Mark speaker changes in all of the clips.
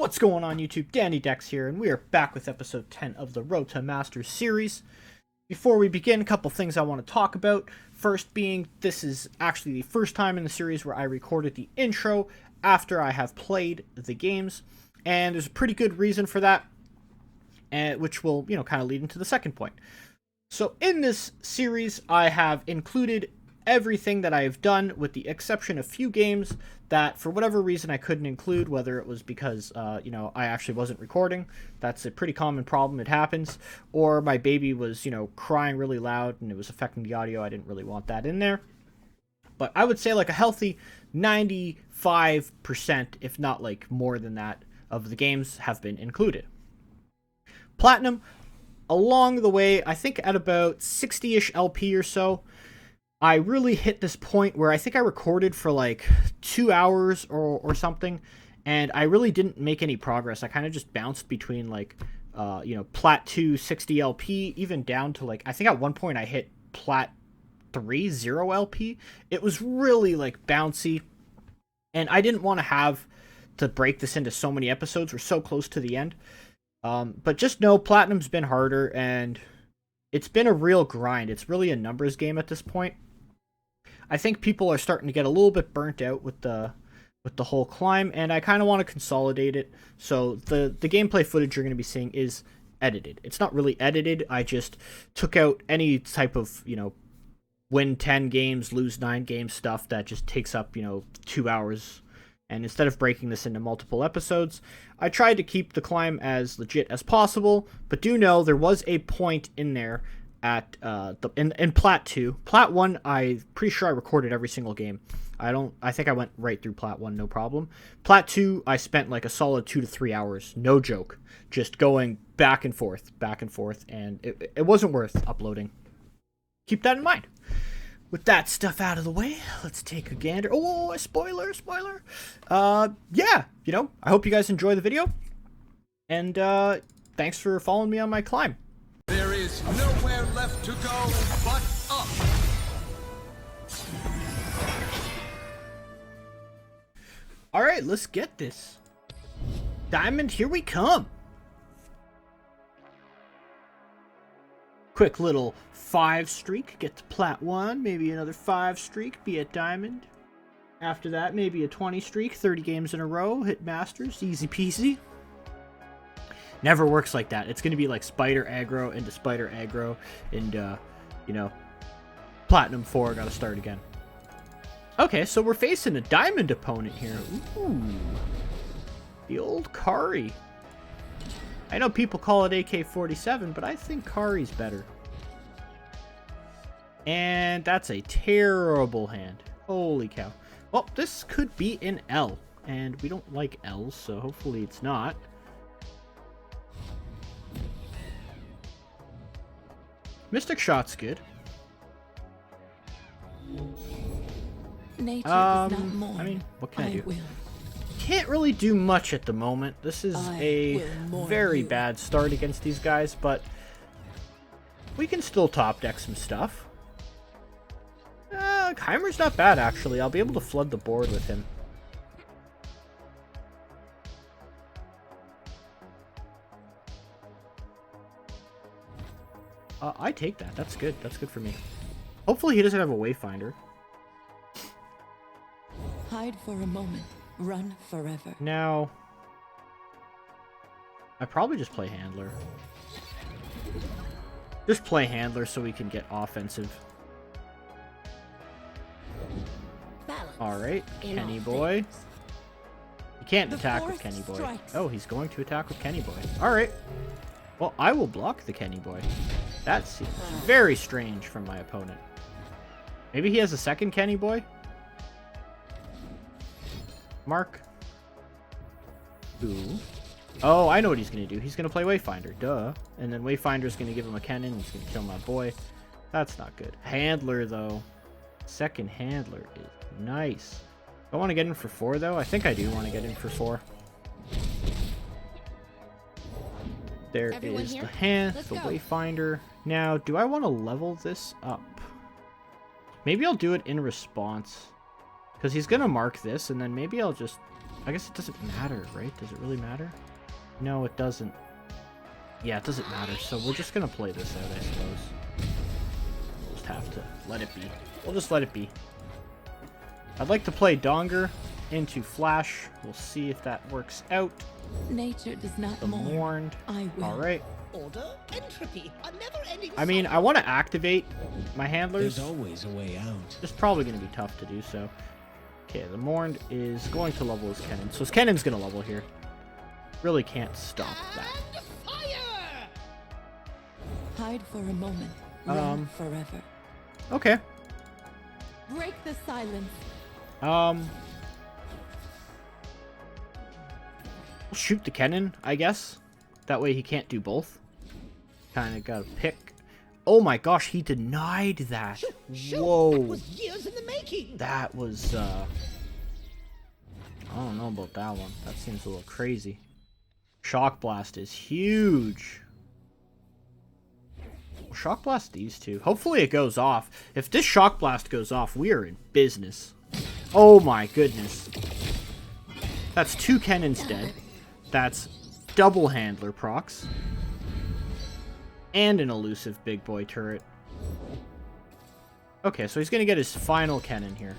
Speaker 1: What's going on YouTube? Dannydecks here, and we are back with episode 10 of the Road to Masters series. Before we begin, a couple things I want to talk about. First being, this is actually the first time in the series where I recorded the intro after I have played the games, and there's a pretty good reason for that, which will, kind of lead into the second point. So in this series, I have included everything that I have done, with the exception of a few games that for whatever reason I couldn't include, whether it was because I actually wasn't recording. That's a pretty common problem, it happens, or my baby was crying really loud and it was affecting the audio. I didn't really want that in there, but I would say like a healthy 95%, if not like more than that, of the games have been included. Platinum, along the way, I think at about 60-ish LP or so, I really hit this point where I think I recorded for like 2 hours or something, and I really didn't make any progress. I kind of just bounced between like, Plat 2, 60 LP, even down to like, I think at one point I hit Plat 3, 0 LP. It was really like bouncy, and I didn't want to have to break this into so many episodes. We're so close to the end. But just know Platinum's been harder, and it's been a real grind. It's really a numbers game at this point. I think people are starting to get a little bit burnt out with the whole climb, and I kind of want to consolidate it. So the gameplay footage you're going to be seeing is edited. It's not really edited. I just took out any type of, win 10 games, lose 9 games stuff that just takes up, 2 hours. And instead of breaking this into multiple episodes, I tried to keep the climb as legit as possible, but do know there was a point in there at in Plat 2. Plat 1, I'm pretty sure I recorded every single game. I think I went right through Plat 1, no problem. Plat 2, I spent like a solid 2 to 3 hours, no joke, just going back and forth, and it wasn't worth uploading. Keep that in mind. With that stuff out of the way, let's take a gander. Oh, a spoiler. Yeah, I hope you guys enjoy the video, and thanks for following me on my climb.
Speaker 2: There is nowhere left to go but up.
Speaker 1: All right, let's get this. Diamond, here we come. Quick little 5 streak, get to Plat 1, maybe another 5 streak, be at Diamond. After that, maybe a 20 streak, 30 games in a row, hit Masters, easy peasy. Never works like that. It's going to be like Spider aggro into Spider aggro, and, Platinum 4, gotta start again. Okay, so we're facing a Diamond opponent here. Ooh. The old Kari. I know people call it AK-47, but I think Kari's better. And that's a terrible hand. Holy cow. Well, this could be an L, and we don't like L's, so hopefully it's not. Mystic Shot's good.
Speaker 3: Nature is not mourn.
Speaker 1: I mean, what can I do?
Speaker 3: Will.
Speaker 1: Can't really do much at the moment. This is a very bad start against these guys, but we can still top deck some stuff. Heimer's not bad, actually. I'll be able to flood the board with him. I take that. That's good. That's good for me. Hopefully he doesn't have a Wayfinder.
Speaker 3: Hide for a moment. Run forever.
Speaker 1: Now, I probably just play Handler. Just play Handler so we can get offensive. Alright, Kenny Boy. You can't attack with Kenny Boy. Oh, he's going to attack with Kenny Boy. Alright. Well, I will block the Kenny Boy. That seems very strange from my opponent. Maybe he has a second Kenny Boy? Mark. Ooh. Oh, I know what he's going to do. He's going to play Wayfinder. Duh. And then Wayfinder's going to give him a cannon. He's going to kill my boy. That's not good. Handler, though. Second Handler is nice. I want to get in for 4, though. I think I do want to get in for 4. There is the hand, the Wayfinder. Now, do I want to level this up? Maybe I'll do it in response. Because he's going to mark this, and then maybe I'll just I guess it doesn't matter, right? Does it really matter? No, it doesn't. Yeah, it doesn't matter. So we're just gonna play this out, I suppose. Just have to let it be. We'll just let it be. I'd like to play Donger into Flash. We'll see if that works out.
Speaker 3: Nature does not
Speaker 1: The
Speaker 3: mourn.
Speaker 1: Mourned.
Speaker 3: I will.
Speaker 1: Alright.
Speaker 4: Order, entropy, a never-ending
Speaker 1: I mean, I want to activate my handlers.
Speaker 5: There's always a way out.
Speaker 1: It's probably going to be tough to do so. Okay, the Mourned is going to level his Kennen. So his Kennen's going to level here. Really can't stop that.
Speaker 4: And fire!
Speaker 3: Hide for a moment. Run forever.
Speaker 1: Okay.
Speaker 3: Break the silence.
Speaker 1: We'll shoot the Kennen, I guess. That way he can't do both. Kind of got to pick. Oh my gosh, he denied that. Whoa.
Speaker 4: That was years in the making.
Speaker 1: That was, I don't know about that one. That seems a little crazy. Shock Blast is huge. We'll Shock Blast these two. Hopefully it goes off. If this Shock Blast goes off, we are in business. Oh my goodness. That's 2 Kennens dead. That's double handler procs. And an elusive big boy turret. Okay, so he's gonna get his final Kennen here.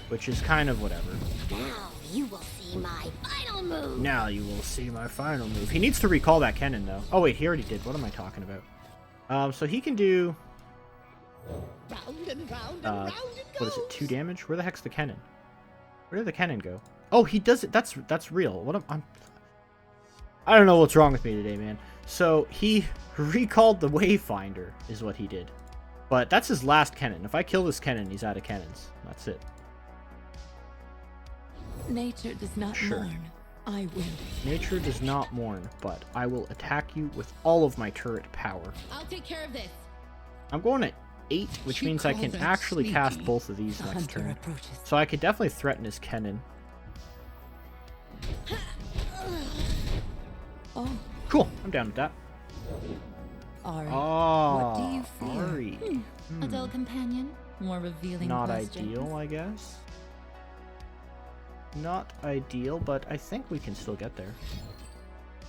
Speaker 1: Which is kind of whatever.
Speaker 6: Now you will see my final move.
Speaker 1: Now you will see my final move. He needs to recall that Kennen though. Oh wait, he already did. What am I talking about? So he can do
Speaker 4: Round and round and round it goes.
Speaker 1: what is it, 2 damage? Where the heck's the Kennen? Where did the Kennen go? Oh, he does it. That's real. I don't know what's wrong with me today, man. So he recalled the Wayfinder is what he did. But that's his last Kennen. If I kill this Kennen, he's out of Kennens. That's it.
Speaker 3: Nature does not
Speaker 1: Sure.
Speaker 3: mourn. I will.
Speaker 1: Nature does not mourn, but I will attack you with all of my turret power.
Speaker 3: I'll take care of this.
Speaker 1: I'm going at 8, which
Speaker 5: You
Speaker 1: means I
Speaker 5: call
Speaker 1: can
Speaker 5: that
Speaker 1: actually cast
Speaker 5: sneaky?
Speaker 1: both of these
Speaker 3: The
Speaker 1: next
Speaker 3: hunter
Speaker 1: turn.
Speaker 3: approaches.
Speaker 1: So I could definitely threaten his Kennen.
Speaker 3: Oh,
Speaker 1: Cool, I'm down with that.
Speaker 3: Ari.
Speaker 1: Oh,
Speaker 3: What do you fear?
Speaker 1: Ari.
Speaker 3: A dull companion? More revealing
Speaker 1: Not
Speaker 3: questions?
Speaker 1: ideal, I guess. Not ideal, but I think we can still get there.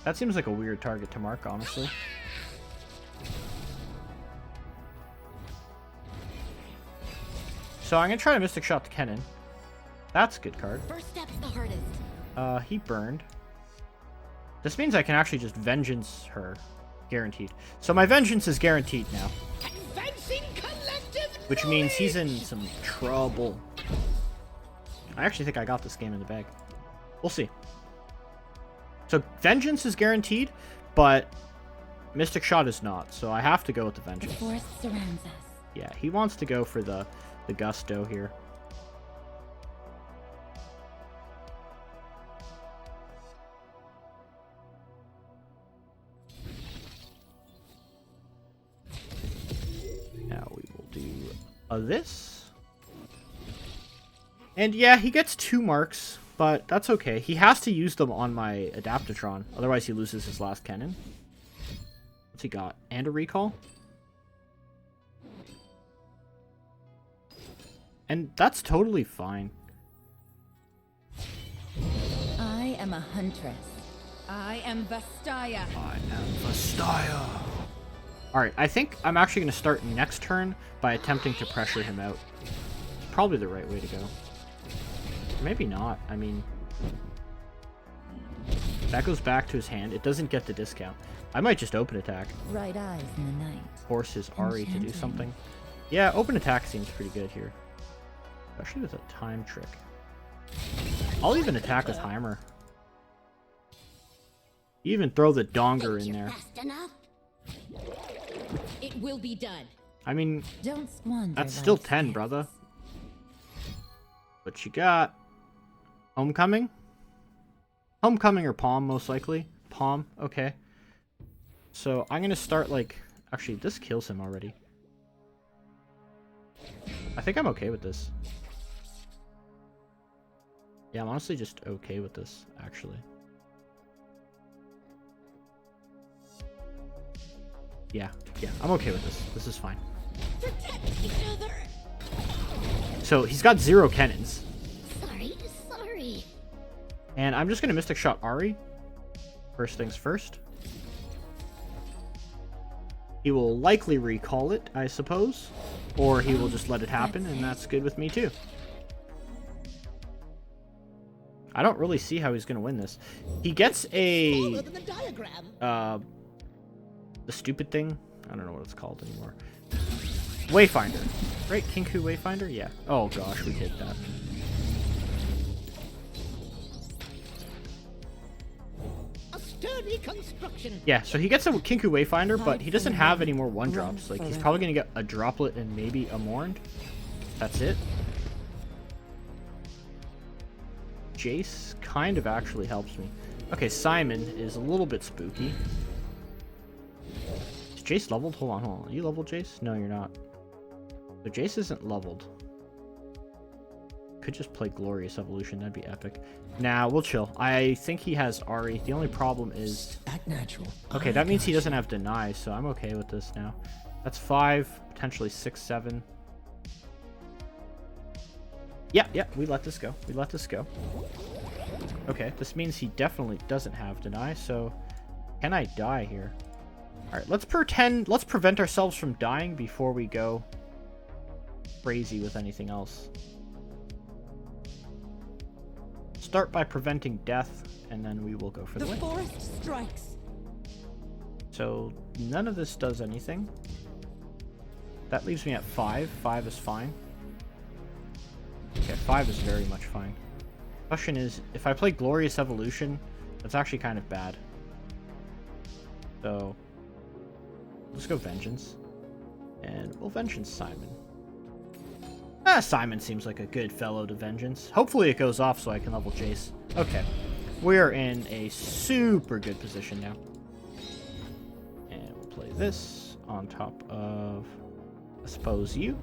Speaker 1: That seems like a weird target to mark, honestly. So I'm going to try to Mystic Shot the Kennen. That's a good card.
Speaker 6: First step's the hardest.
Speaker 1: He burned. This means I can actually just Vengeance her. Guaranteed. So my Vengeance is guaranteed now.
Speaker 4: Advancing collective
Speaker 1: Which means he's in
Speaker 4: knowledge.
Speaker 1: some trouble. I actually think I got this game in the bag. We'll see. So Vengeance is guaranteed, but Mystic Shot is not. So I have to go with the
Speaker 3: The
Speaker 1: Vengeance.
Speaker 3: forest surrounds us.
Speaker 1: Yeah, he wants to go for the Gusto here. Now we will do this. And yeah, he gets 2 marks, but that's okay. He has to use them on my Adaptatron, otherwise he loses his last Kennen. What's he got? And a recall? And that's totally fine.
Speaker 3: I am a huntress. I am Vastaya.
Speaker 1: I am Vastaya. Alright, I think I'm actually going to start next turn by attempting to pressure him out. It's probably the right way to go. Maybe not. I mean, that goes back to his hand. It doesn't get the discount. I might just open attack.
Speaker 3: Bright eyes in the night.
Speaker 1: Force his Ari to do
Speaker 3: Enchanting.
Speaker 1: something. Yeah, open attack seems pretty good here. Especially with a time trick. I'll even attack with Heimer. Even throw the Donger in there.
Speaker 6: Fast enough.
Speaker 3: It will be done.
Speaker 1: I mean,
Speaker 3: Don't squander.
Speaker 1: that's still
Speaker 3: life's
Speaker 1: 10,
Speaker 3: gifts.
Speaker 1: brother. What you got? Homecoming? Homecoming or Palm, most likely. Palm, okay. So I'm gonna start like... Actually, this kills him already. I think I'm okay with this. Yeah, I'm honestly just okay with this, actually. Yeah, I'm okay with this. This is fine.
Speaker 6: Protect each other.
Speaker 1: So he's got 0 Kennens.
Speaker 6: Sorry.
Speaker 1: And I'm just going to Mystic Shot Ari. First things first. He will likely recall it, I suppose. Or he will just let it happen, and that's good with me too. I don't really see how he's going to win this. He gets a... the stupid thing? I don't know what it's called anymore. Wayfinder. Right? Kinku Wayfinder? Yeah. Oh gosh, we hit that.
Speaker 4: A sturdy construction.
Speaker 1: Yeah, so he gets a Kinku Wayfinder, but he doesn't have any more 1-drops. Like, he's probably going to get a Droplet and maybe a Mourned. That's it. Jace kind of actually helps me. Okay, Simon is a little bit spooky. Is Jace leveled? Hold on. Are you leveled, Jace? No, you're not. So Jace isn't leveled. Could just play Glorious Evolution. That'd be epic. Nah, we'll chill. I think he has Ari. The only problem is...
Speaker 4: Act natural.
Speaker 1: Okay, that means he doesn't have Deny, so I'm okay with this now. That's 5, potentially 6, 7. Yeah, we let this go. We let this go. Okay, this means he definitely doesn't have Deny, so... Can I die here? Alright, let's prevent ourselves from dying before we go crazy with anything else. Start by preventing death, and then we will go for the win.
Speaker 3: The forest strikes.
Speaker 1: So, none of this does anything. That leaves me at 5. 5 is fine. Okay, 5 is very much fine. Question is, if I play Glorious Evolution, that's actually kind of bad. So, let's go Vengeance. And we'll Vengeance Simon. Simon seems like a good fellow to Vengeance. Hopefully it goes off so I can level Jace. Okay. We're in a super good position now. And we'll play this on top of, I suppose, you.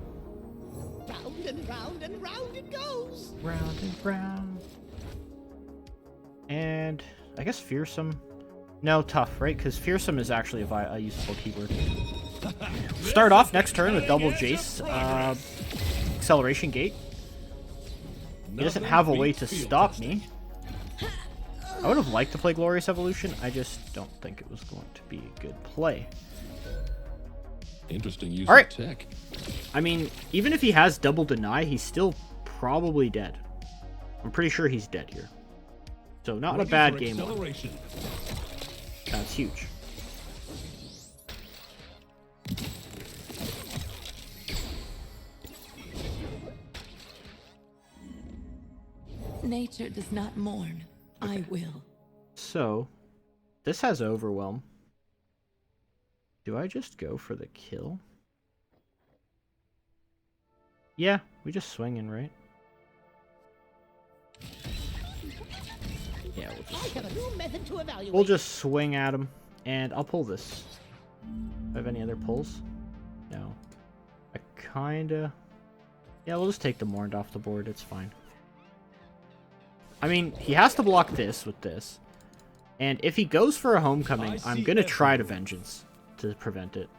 Speaker 4: Round and round and round it goes.
Speaker 1: Round and round. And I guess Fearsome. No, Tough, right? Because Fearsome is actually a useful keyword. Start off next turn with double Jace. Acceleration Gate. He doesn't have a way to stop me. I would have liked to play Glorious Evolution. I just don't think it was going to be a good play.
Speaker 5: Interesting use
Speaker 1: of
Speaker 5: tech.
Speaker 1: I mean, even if he has double Deny, he's still probably dead. I'm pretty sure he's dead here. So not a bad game. That's huge.
Speaker 3: Nature does not mourn. Okay. I will.
Speaker 1: So, this has Overwhelm. Do I just go for the kill? Yeah, we just swing in, right? Yeah, we'll just swing at him, and I'll pull this. Do I have any other pulls? No. I kinda... Yeah, we'll just take the Mourned off the board, it's fine. I mean, he has to block this with this. And if he goes for a Homecoming, I'm gonna try to Vengeance to prevent it.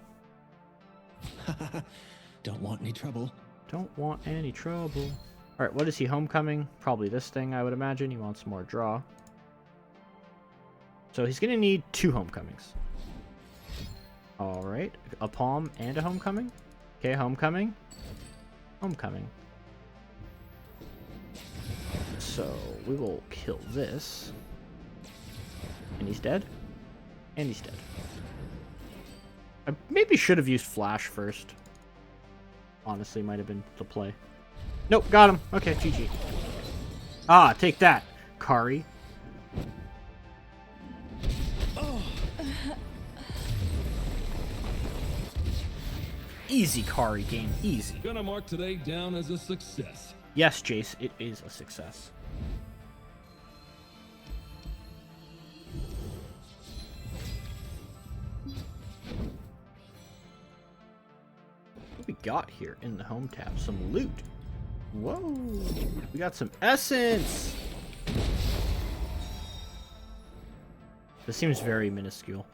Speaker 4: Don't want any trouble.
Speaker 1: Don't want any trouble. Alright, what is he Homecoming? Probably this thing, I would imagine. He wants more draw. So he's gonna need 2 Homecomings. Alright, a Palm and a Homecoming. Okay, Homecoming. Homecoming. So we will kill this. And he's dead. And he's dead. I maybe should have used Flash first. Honestly, might have been the play. Nope, got him. Okay, GG. Ah, take that, Kari. Easy, Kari game. Easy.
Speaker 5: Gonna mark today down as a success.
Speaker 1: Yes, Jace, it is a success. What we got here in the home tab? Some loot. Whoa. We got some essence. This seems very minuscule.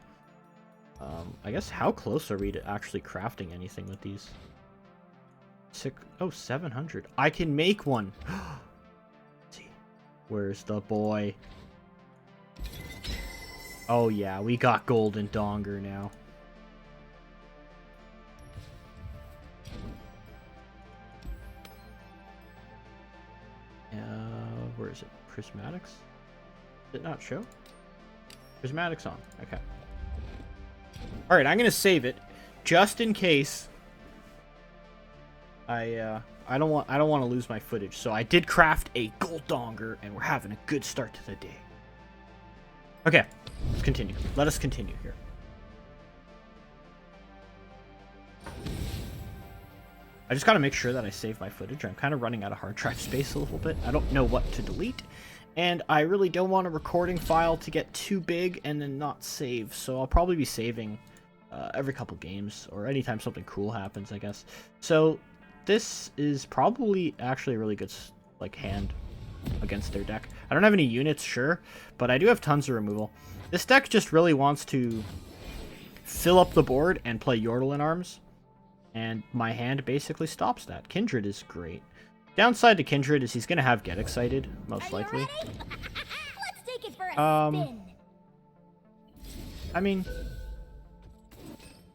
Speaker 1: I guess how close are we to actually crafting anything with these? 700. I can make one. See. Where's the boy? Oh yeah, we got Golden Donger now. Where is it? Prismatics? Did it not show? Prismatics on. Okay. Alright, I'm gonna save it. Just in case I don't want to lose my footage. So I did craft a Gold Donger, and we're having a good start to the day. Okay, let's continue. Let us continue here. I just gotta make sure that I save my footage. I'm kind of running out of hard drive space a little bit. I don't know what to delete, and I really don't want a recording file to get too big and then not save. So I'll probably be saving every couple games, or anytime something cool happens, I guess. So this is probably actually a really good like hand against their deck. I don't have any units, sure, but I do have tons of removal. This deck just really wants to fill up the board and play Yordle Arms, and my hand basically stops that. Kindred is great. Downside to Kindred is he's going to have Get Excited, most likely.
Speaker 6: Let's take it for a spin.
Speaker 1: I mean,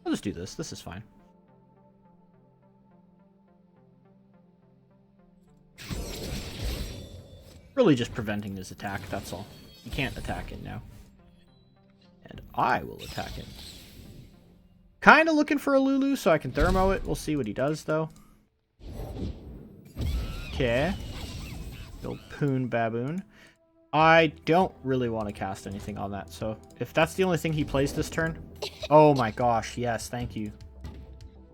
Speaker 1: I'll just do this. This is fine. Really just preventing his attack, that's all. He can't attack it now. And I will attack him. Kind of looking for a Lulu so I can thermo it. We'll see what he does, though. Okay. Go Poon Baboon. I don't really want to cast anything on that, so if that's the only thing he plays this turn... Oh my gosh, yes, thank you.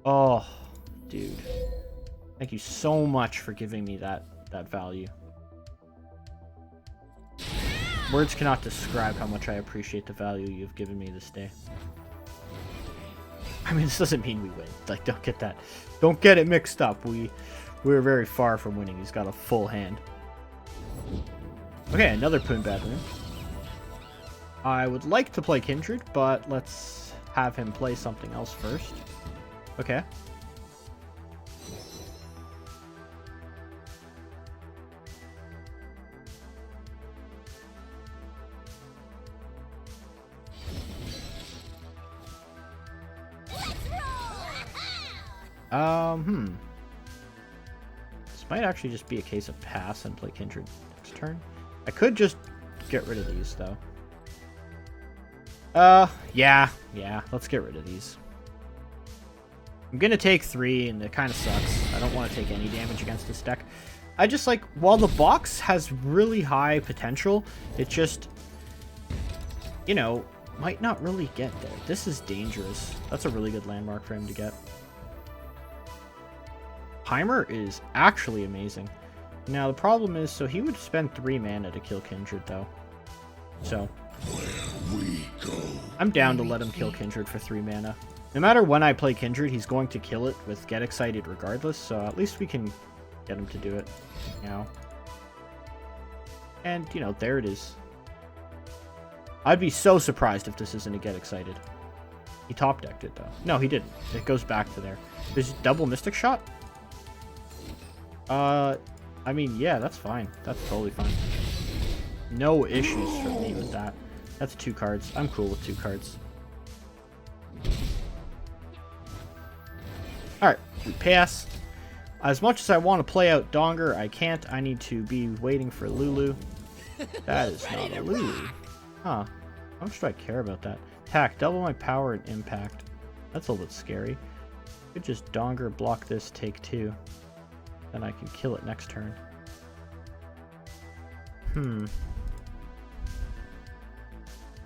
Speaker 1: Oh, dude. Thank you so much for giving me that value. Words cannot describe how much I appreciate the value you've given me this day. I mean, this doesn't mean we win. Like, don't get that. Don't get it mixed up. We're very far from winning. He's got a full hand. Okay, another Poon Baboon. I would like to play Kindred, but let's have him play something else first. Okay. This might actually just be a case of pass and play Kindred next turn. I could just get rid of these, though. Yeah, let's get rid of these. I'm gonna take 3, and it kind of sucks. I don't want to take any damage against this deck. I just, like, while the box has really high potential, it just, you know, might not really get there. This is dangerous. That's a really good landmark for him to get. Heimer is actually amazing. Now, the problem is, so he would spend 3 mana to kill Kindred, though. So, I'm down to let him kill Kindred for 3 mana. No matter when I play Kindred, he's going to kill it with Get Excited regardless, so at least we can get him to do it now. And, you know, there it is. I'd be so surprised if this isn't a Get Excited. He top-decked it, though. No, he didn't. It goes back to there. There's double Mystic Shot? I mean, yeah, that's fine. That's totally fine. No issues for me with that. That's 2 cards. I'm cool with 2 cards. Alright, we pass. As much as I want to play out Donger, I can't. I need to be waiting for Lulu. That is not a Lulu. Huh. How much do I care about that? Attack, double my power and impact. That's a little bit scary. Could just Donger, block this, take 2. Then I can kill it next turn.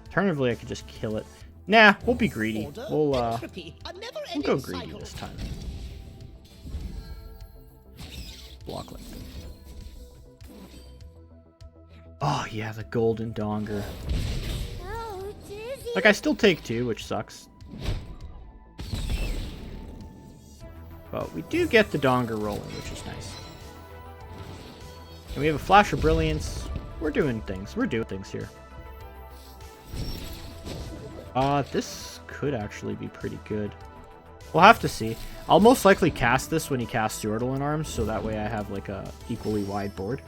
Speaker 1: Alternatively, I could just kill it. Nah, we'll be greedy. We'll go greedy this time. Block like that. Oh yeah, the Golden Donger.
Speaker 6: Oh, dizzy.
Speaker 1: Like, I still take 2, which sucks. But we do get the Donger rolling, which is nice. And we have a Flash of Brilliance. We're doing things. We're doing things here. This could actually be pretty good. We'll have to see. I'll most likely cast this when he casts Yordle Arms, so that way I have like a equally wide board.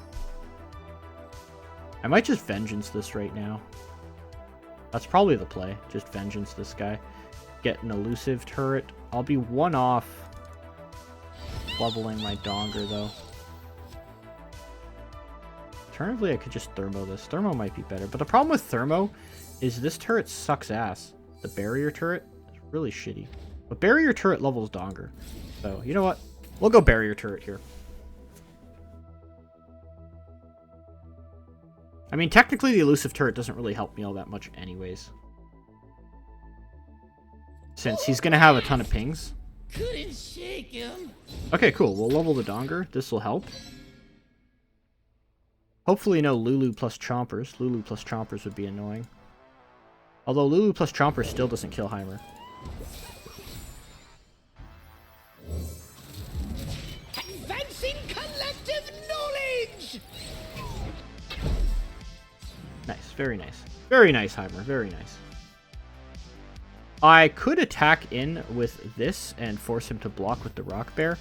Speaker 1: I might just Vengeance this right now. That's probably the play. Just Vengeance this guy. Get an elusive turret. I'll be one off leveling my Donger, though. Alternatively, I could just Thermo this. Thermo might be better. But the problem with Thermo is this turret sucks ass. The barrier turret is really shitty. But barrier turret levels Donger. So, you know what? We'll go barrier turret here. I mean, technically the elusive turret doesn't really help me all that much anyways. Since he's going to have a ton of pings.
Speaker 4: Couldn't shake him.
Speaker 1: Okay, cool. We'll level the Donger. This will help. Hopefully no Lulu plus Chompers. Lulu plus Chompers would be annoying. Although Lulu plus Chompers still doesn't kill Heimer.
Speaker 4: Advancing collective knowledge.
Speaker 1: Nice. Very nice. Very nice, Heimer. Very nice. I could attack in with this and force him to block with the Rock Bear.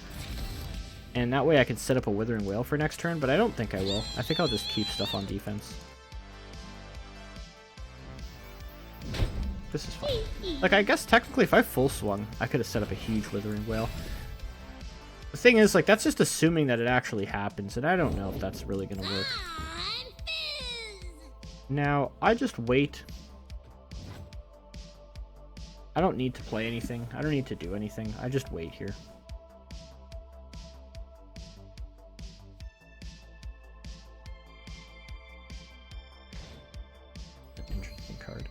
Speaker 1: And that way I can set up a Withering Wail for next turn, but I don't think I will. I think I'll just keep stuff on defense. This is fun. Like, I guess technically if I full swung, I could have set up a huge Withering Wail. The thing is, like, that's just assuming that it actually happens, and I don't know if that's really going to work. Now, I just wait. I don't need to play anything. I don't need to do anything. I just wait here. Interesting card.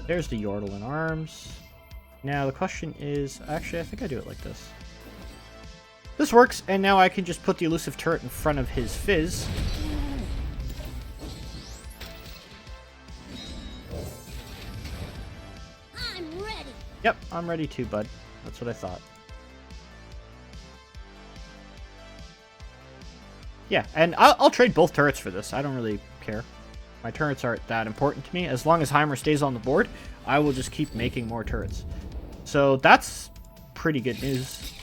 Speaker 1: There's the Yordle in arms. Now the question is, actually I think I do it like this. This works, and now I can just put the elusive turret in front of his Fizz.
Speaker 6: I'm ready.
Speaker 1: Yep, I'm ready too, bud. That's what I thought. Yeah, and I'll trade both turrets for this. I don't really care. My turrets aren't that important to me. As long as Heimer stays on the board, I will just keep making more turrets. So that's pretty good news.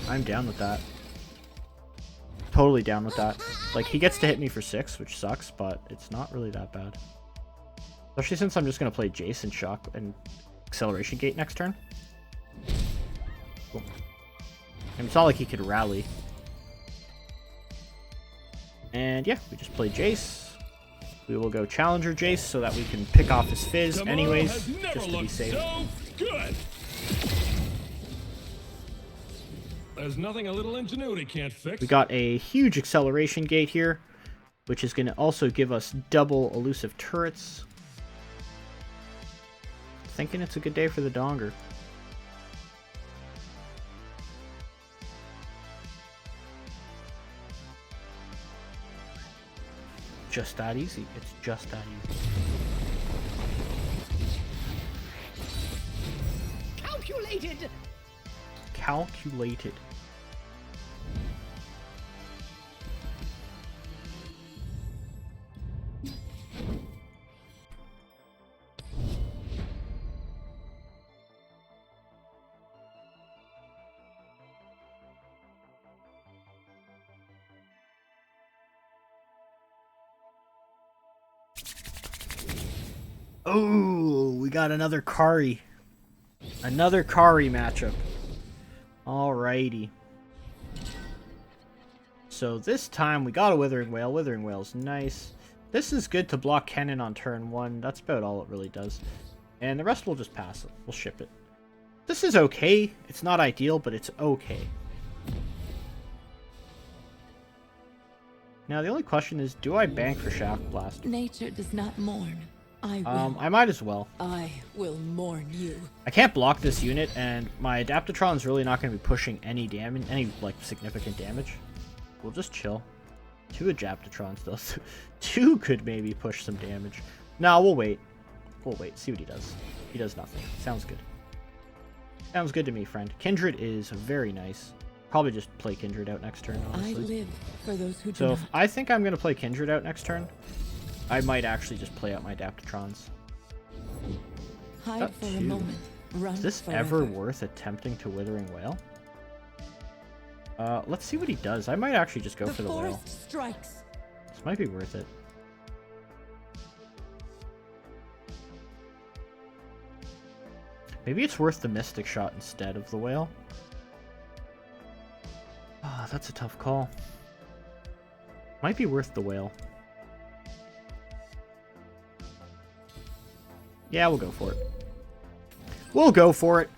Speaker 1: I'm down with that. Totally down with that. Like, he gets to hit me for 6, which sucks, but it's not really that bad. Especially since I'm just going to play Jason Shock and Acceleration Gate next turn. Cool. And it's not like he could rally. And yeah, we just play Jace. We will go Challenger Jace so that we can pick off his Fizz anyways, just to be safe.
Speaker 5: So good. There's nothing a little ingenuity can't fix.
Speaker 1: We got a huge Acceleration Gate here, which is going to also give us double elusive turrets. Thinking it's a good day for the Donger. Just that easy. It's just that easy.
Speaker 4: Calculated.
Speaker 1: Calculated. Oh, we got another Kari. Another Kari matchup. Alrighty. So this time we got a Withering Wail. Withering Wail's nice. This is good to block Cannon on turn 1. That's about all it really does. And the rest we'll just pass it. We'll ship it. This is okay. It's not ideal, but it's okay. Now the only question is, do I bank for Shaft Blast?
Speaker 3: Nature does not mourn. I will.
Speaker 1: I might as well.
Speaker 3: I will mourn you.
Speaker 1: I can't block this unit, and my Adaptatron's really not going to be pushing any damage, any like significant damage. We'll just chill. 2 Adaptatrons though. 2 could maybe push some damage. No, we'll wait. We'll wait. See what he does. He does nothing. Sounds good. Sounds good to me, friend. Kindred is very nice. Probably just play Kindred out next turn, honestly.
Speaker 3: I live for those who do
Speaker 1: So
Speaker 3: not.
Speaker 1: if I think I'm going to play Kindred out next turn, I might actually just play out my Adaptatrons.
Speaker 3: Hide
Speaker 1: Got
Speaker 3: for a
Speaker 1: 2.
Speaker 3: moment. Run
Speaker 1: Is this
Speaker 3: forever.
Speaker 1: ever worth attempting to Withering Wail? Let's see what he does. I might actually just go
Speaker 3: The
Speaker 1: for the whale.
Speaker 3: forest strikes.
Speaker 1: This might be worth it. Maybe it's worth the Mystic Shot instead of the whale. Ah, that's a tough call. Might be worth the whale. Yeah, we'll go for it. We'll go for it.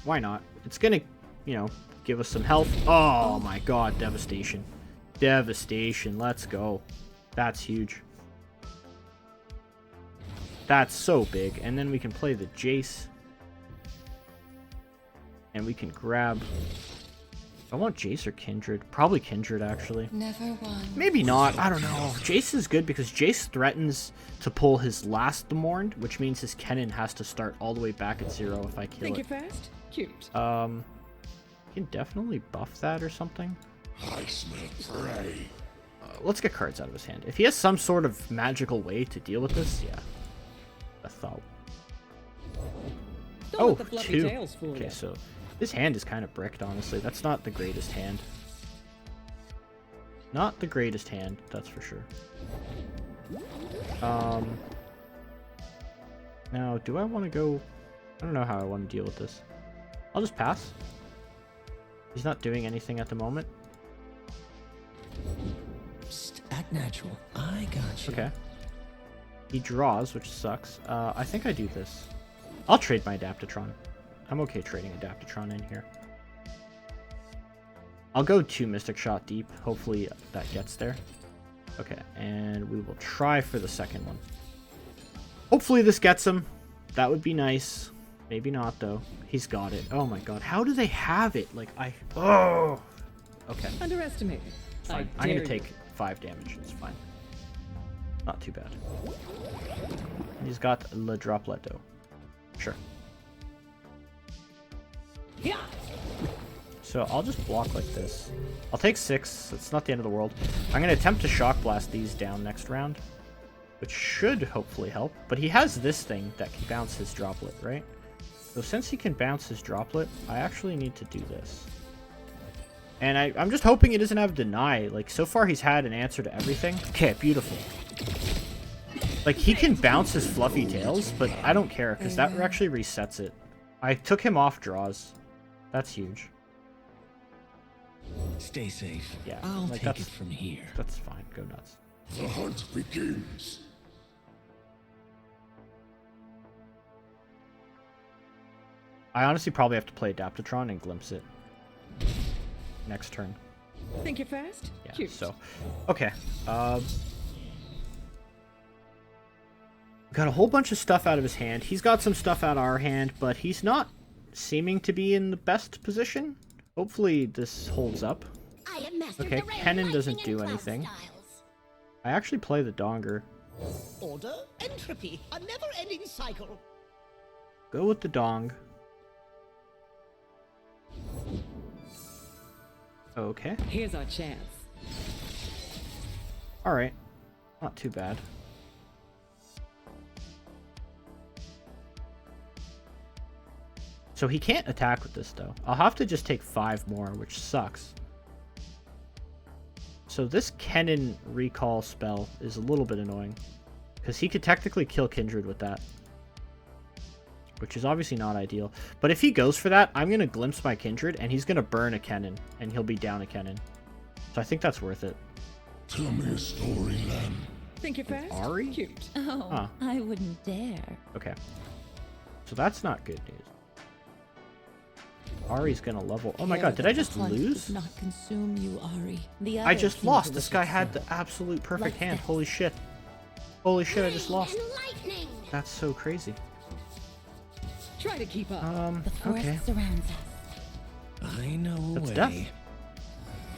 Speaker 1: Why not? It's gonna, you know, give us some health. Oh my god, devastation. Devastation, let's go. That's huge. That's so big. And then we can play the Jace. And we can grab... I want Jace or Kindred. Probably Kindred, actually.
Speaker 3: Never won.
Speaker 1: Maybe not. I don't know. Jace is good because Jace threatens to pull his last Demorned, which means his Kennen has to start all the way back at 0 if I kill
Speaker 4: Think
Speaker 1: it.
Speaker 4: you're fast? Cute.
Speaker 1: You can definitely buff that or something.
Speaker 5: I smell prey.
Speaker 1: Let's get cards out of his hand. If he has some sort of magical way to deal with this, yeah. I thought.
Speaker 4: Don't
Speaker 1: Oh,
Speaker 4: let the fluffy
Speaker 1: 2.
Speaker 4: tails fool
Speaker 1: Okay,
Speaker 4: you.
Speaker 1: so this hand is kind of bricked, honestly. That's not the greatest hand. Not the greatest hand, that's for sure. Now, do I want to go... I don't know how I want to deal with this. I'll just pass. He's not doing anything at the moment.
Speaker 7: Psst, act natural. I got you.
Speaker 1: Okay. He draws, which sucks. I think I do this. I'll trade my Adaptatron. I'm okay trading Adaptatron in here. I'll go 2 Mystic Shot deep. Hopefully that gets there. Okay, and we will try for the second one. Hopefully this gets him. That would be nice. Maybe not, though. He's got it. Oh my god. How do they have it? Like, Oh! Okay.
Speaker 4: Underestimated.
Speaker 1: Fine. I'm gonna take 5 damage. It's fine. Not too bad. And he's got Le Dropletto. Sure.
Speaker 4: Yeah.
Speaker 1: So I'll just block like this. I'll take 6. It's not the end of the world. I'm going to attempt to Shock Blast these down next round, which should hopefully help. But he has this thing that can bounce his Droplet, right? So since he can bounce his Droplet, I actually need to do this. And I'm just hoping he doesn't have Deny. Like, so far he's had an answer to everything. Okay, beautiful. Like, he can bounce his Fluffy Tails, but I don't care, because that actually resets it. I took him off draws. That's huge.
Speaker 7: Stay safe.
Speaker 1: Yeah,
Speaker 7: I'll
Speaker 1: like,
Speaker 7: take it from here.
Speaker 1: That's fine. Go nuts.
Speaker 5: The hunt begins.
Speaker 1: I honestly probably have to play Adaptatron and glimpse it next turn.
Speaker 4: Think you're fast?
Speaker 1: Yeah,
Speaker 4: Cute.
Speaker 1: so... Okay. Got a whole bunch of stuff out of his hand. He's got some stuff out of our hand, but he's not seeming to be in the best position. Hopefully this holds up.
Speaker 6: I am master
Speaker 1: Okay,
Speaker 6: of the
Speaker 1: Kennen
Speaker 6: lightning
Speaker 1: doesn't
Speaker 6: and
Speaker 1: do
Speaker 6: cloud
Speaker 1: anything.
Speaker 6: styles.
Speaker 1: I actually play the Donger.
Speaker 4: Order, entropy, a never-ending cycle.
Speaker 1: Go with the Dong. Okay.
Speaker 4: Here's our chance.
Speaker 1: Alright. Not too bad. So he can't attack with this, though. I'll have to just take 5 more, which sucks. So this Kennen recall spell is a little bit annoying. Because he could technically kill Kindred with that. Which is obviously not ideal. But if he goes for that, I'm going to glimpse my Kindred, and he's going to burn a Kennen. And he'll be down a Kennen. So I think that's worth it.
Speaker 5: Tell me a story, Len.
Speaker 4: Think you're fast?
Speaker 1: Ari?
Speaker 4: Cute.
Speaker 3: Oh,
Speaker 1: Huh.
Speaker 3: I wouldn't dare.
Speaker 1: Okay. So that's not good news. Ari's gonna level. Oh my god, did I just
Speaker 3: Hunt
Speaker 1: lose?
Speaker 3: does not consume you, Ari. The
Speaker 1: I
Speaker 3: others
Speaker 1: just
Speaker 3: seem
Speaker 1: lost.
Speaker 3: to
Speaker 1: This
Speaker 3: wish
Speaker 1: guy
Speaker 3: it
Speaker 1: had
Speaker 3: so.
Speaker 1: the absolute perfect
Speaker 3: Like
Speaker 1: hand.
Speaker 3: this.
Speaker 1: Holy shit. Holy shit, I just lost.
Speaker 6: And lightning.
Speaker 1: That's so crazy.
Speaker 4: Try to keep up.
Speaker 3: The forest
Speaker 1: Okay.
Speaker 3: surrounds us.
Speaker 7: I know a
Speaker 1: That's
Speaker 7: way.
Speaker 1: death.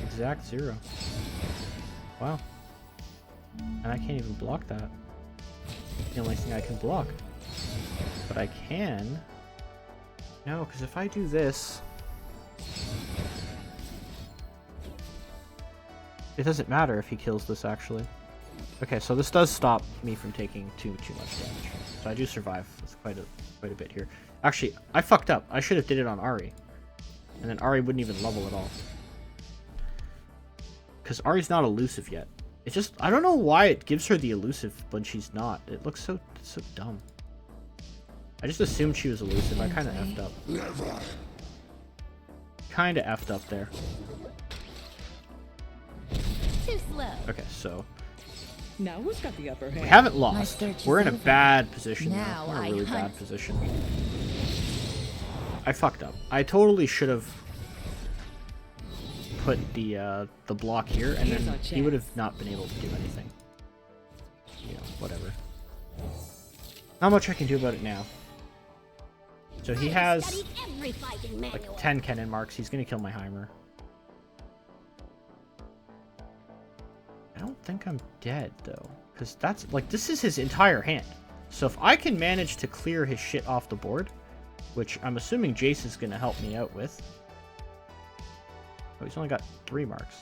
Speaker 1: Exact 0. Wow. And I can't even block that. The only thing I can block. But I can... No, because if I do this... It doesn't matter if he kills this, actually. Okay, so this does stop me from taking too much damage. So I do survive. That's quite a bit here. Actually, I fucked up. I should have did it on Ari. And then Ari wouldn't even level at all. because Ari's not elusive yet. It's just, I don't know why it gives her the elusive when she's not. It looks so dumb. I just assumed she was elusive. I kind of effed up. Kind of effed up there.
Speaker 3: Too slow.
Speaker 1: Okay, so
Speaker 4: Now who's got the upper
Speaker 1: we
Speaker 4: hand?
Speaker 1: haven't
Speaker 3: My
Speaker 1: lost.
Speaker 3: search
Speaker 1: We're
Speaker 3: is
Speaker 1: in a
Speaker 3: over.
Speaker 1: bad position now.
Speaker 3: Now
Speaker 1: We're in a
Speaker 3: I
Speaker 1: really
Speaker 3: hunt.
Speaker 1: bad position. I fucked up. I totally should have put the block here, and
Speaker 4: Here's
Speaker 1: then
Speaker 4: our
Speaker 1: he would have
Speaker 4: chance.
Speaker 1: not been able to do anything. You know, whatever. Not much I can do about it now. So he has
Speaker 6: Studied every fighting
Speaker 1: like
Speaker 6: manual.
Speaker 1: 10 cannon marks. He's gonna kill my Heimer. I don't think I'm dead though, because that's like, this is his entire hand. So if I can manage to clear his shit off the board, which I'm assuming Jace is gonna help me out with. Oh, he's only got 3 marks.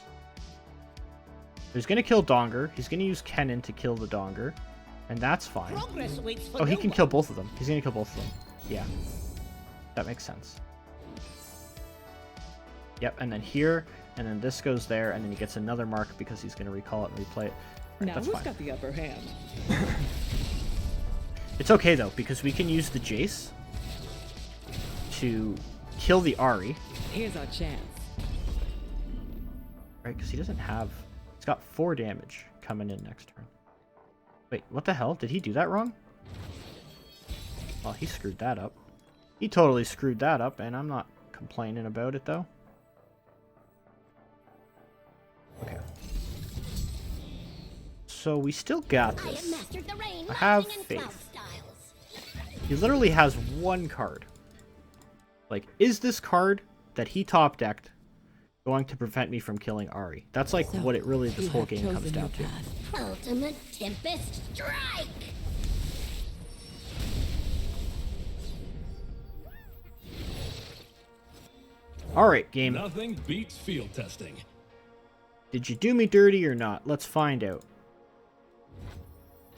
Speaker 1: He's gonna kill Donger. He's gonna use Kennen to kill the Donger, and that's fine.
Speaker 4: Progress waits for
Speaker 1: Oh, he
Speaker 4: no
Speaker 1: can
Speaker 4: one.
Speaker 1: kill both of them. He's gonna kill both of them. Yeah. That makes sense. Yep, and then here, and then this goes there, and then he gets another mark because he's gonna recall it and replay it. Right,
Speaker 4: Now
Speaker 1: that's
Speaker 4: who's
Speaker 1: fine.
Speaker 4: got the upper hand?
Speaker 1: It's okay though, because we can use the Jace to kill the Ahri,
Speaker 4: Here's our chance.
Speaker 1: right? Because he doesn't have... He's got 4 damage coming in next turn. Wait, what the hell? Did he do that wrong? Well, he screwed that up. He totally screwed that up, and I'm not complaining about it, though. Okay. So we still got
Speaker 6: I have
Speaker 1: this.
Speaker 6: mastered the rain,
Speaker 1: I have
Speaker 6: lightning, and
Speaker 1: faith.
Speaker 6: cloud styles.
Speaker 1: He literally has 1 card. Like, is this card that he top-decked going to prevent me from killing Ahri? That's like what it really, this
Speaker 3: You
Speaker 1: whole
Speaker 3: have
Speaker 1: game comes
Speaker 3: chosen
Speaker 1: down
Speaker 3: your
Speaker 1: to.
Speaker 3: path.
Speaker 6: Ultimate Tempest Strike!
Speaker 1: Alright, game.
Speaker 5: Nothing beats field testing.
Speaker 1: Did you do me dirty or not? Let's find out.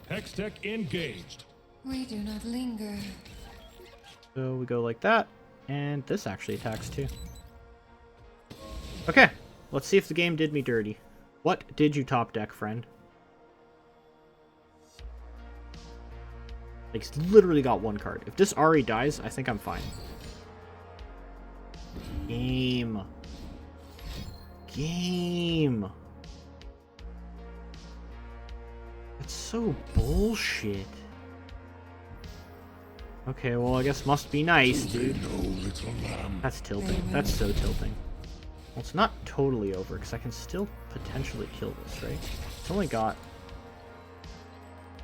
Speaker 5: Hextech engaged.
Speaker 3: We do not linger.
Speaker 1: So we go like that, and this actually attacks too. Okay, let's see if the game did me dirty. What did you top deck, friend? Like, he's literally got 1 card. If this Ahri dies, I think I'm fine. Game. Game. That's so bullshit. Okay, well, I guess must be nice, dude. That's tilting. That's so tilting. Well, it's not totally over, because I can still potentially kill this, right? It's only got...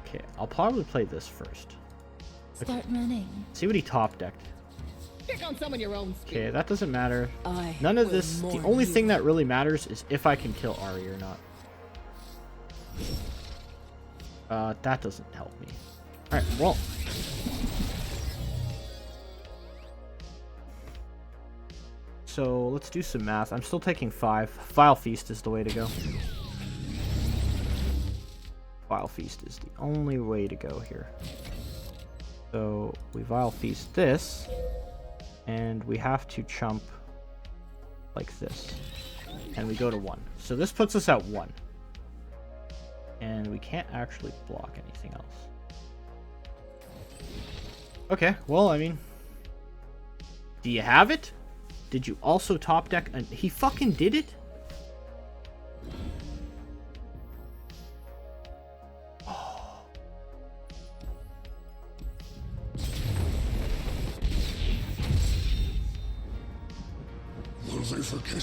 Speaker 1: Okay, I'll probably play this first.
Speaker 3: Start running.
Speaker 1: See what he top decked.
Speaker 4: Pick on some of your own.
Speaker 1: Okay, that doesn't matter.
Speaker 3: I
Speaker 1: None of
Speaker 3: will
Speaker 1: this... The
Speaker 3: mourn
Speaker 1: only
Speaker 3: you.
Speaker 1: thing that really matters is if I can kill Ahri or not. That doesn't help me. Alright, well... So, let's do some math. I'm still taking 5. Vile Feast is the way to go. Vile Feast is the only way to go here. So, we Vile Feast this, and we have to chump like this. And we go to 1. So this puts us at 1. And we can't actually block anything else. Okay, well, I mean... Do you have it? Did you also top deck? And he fucking did it?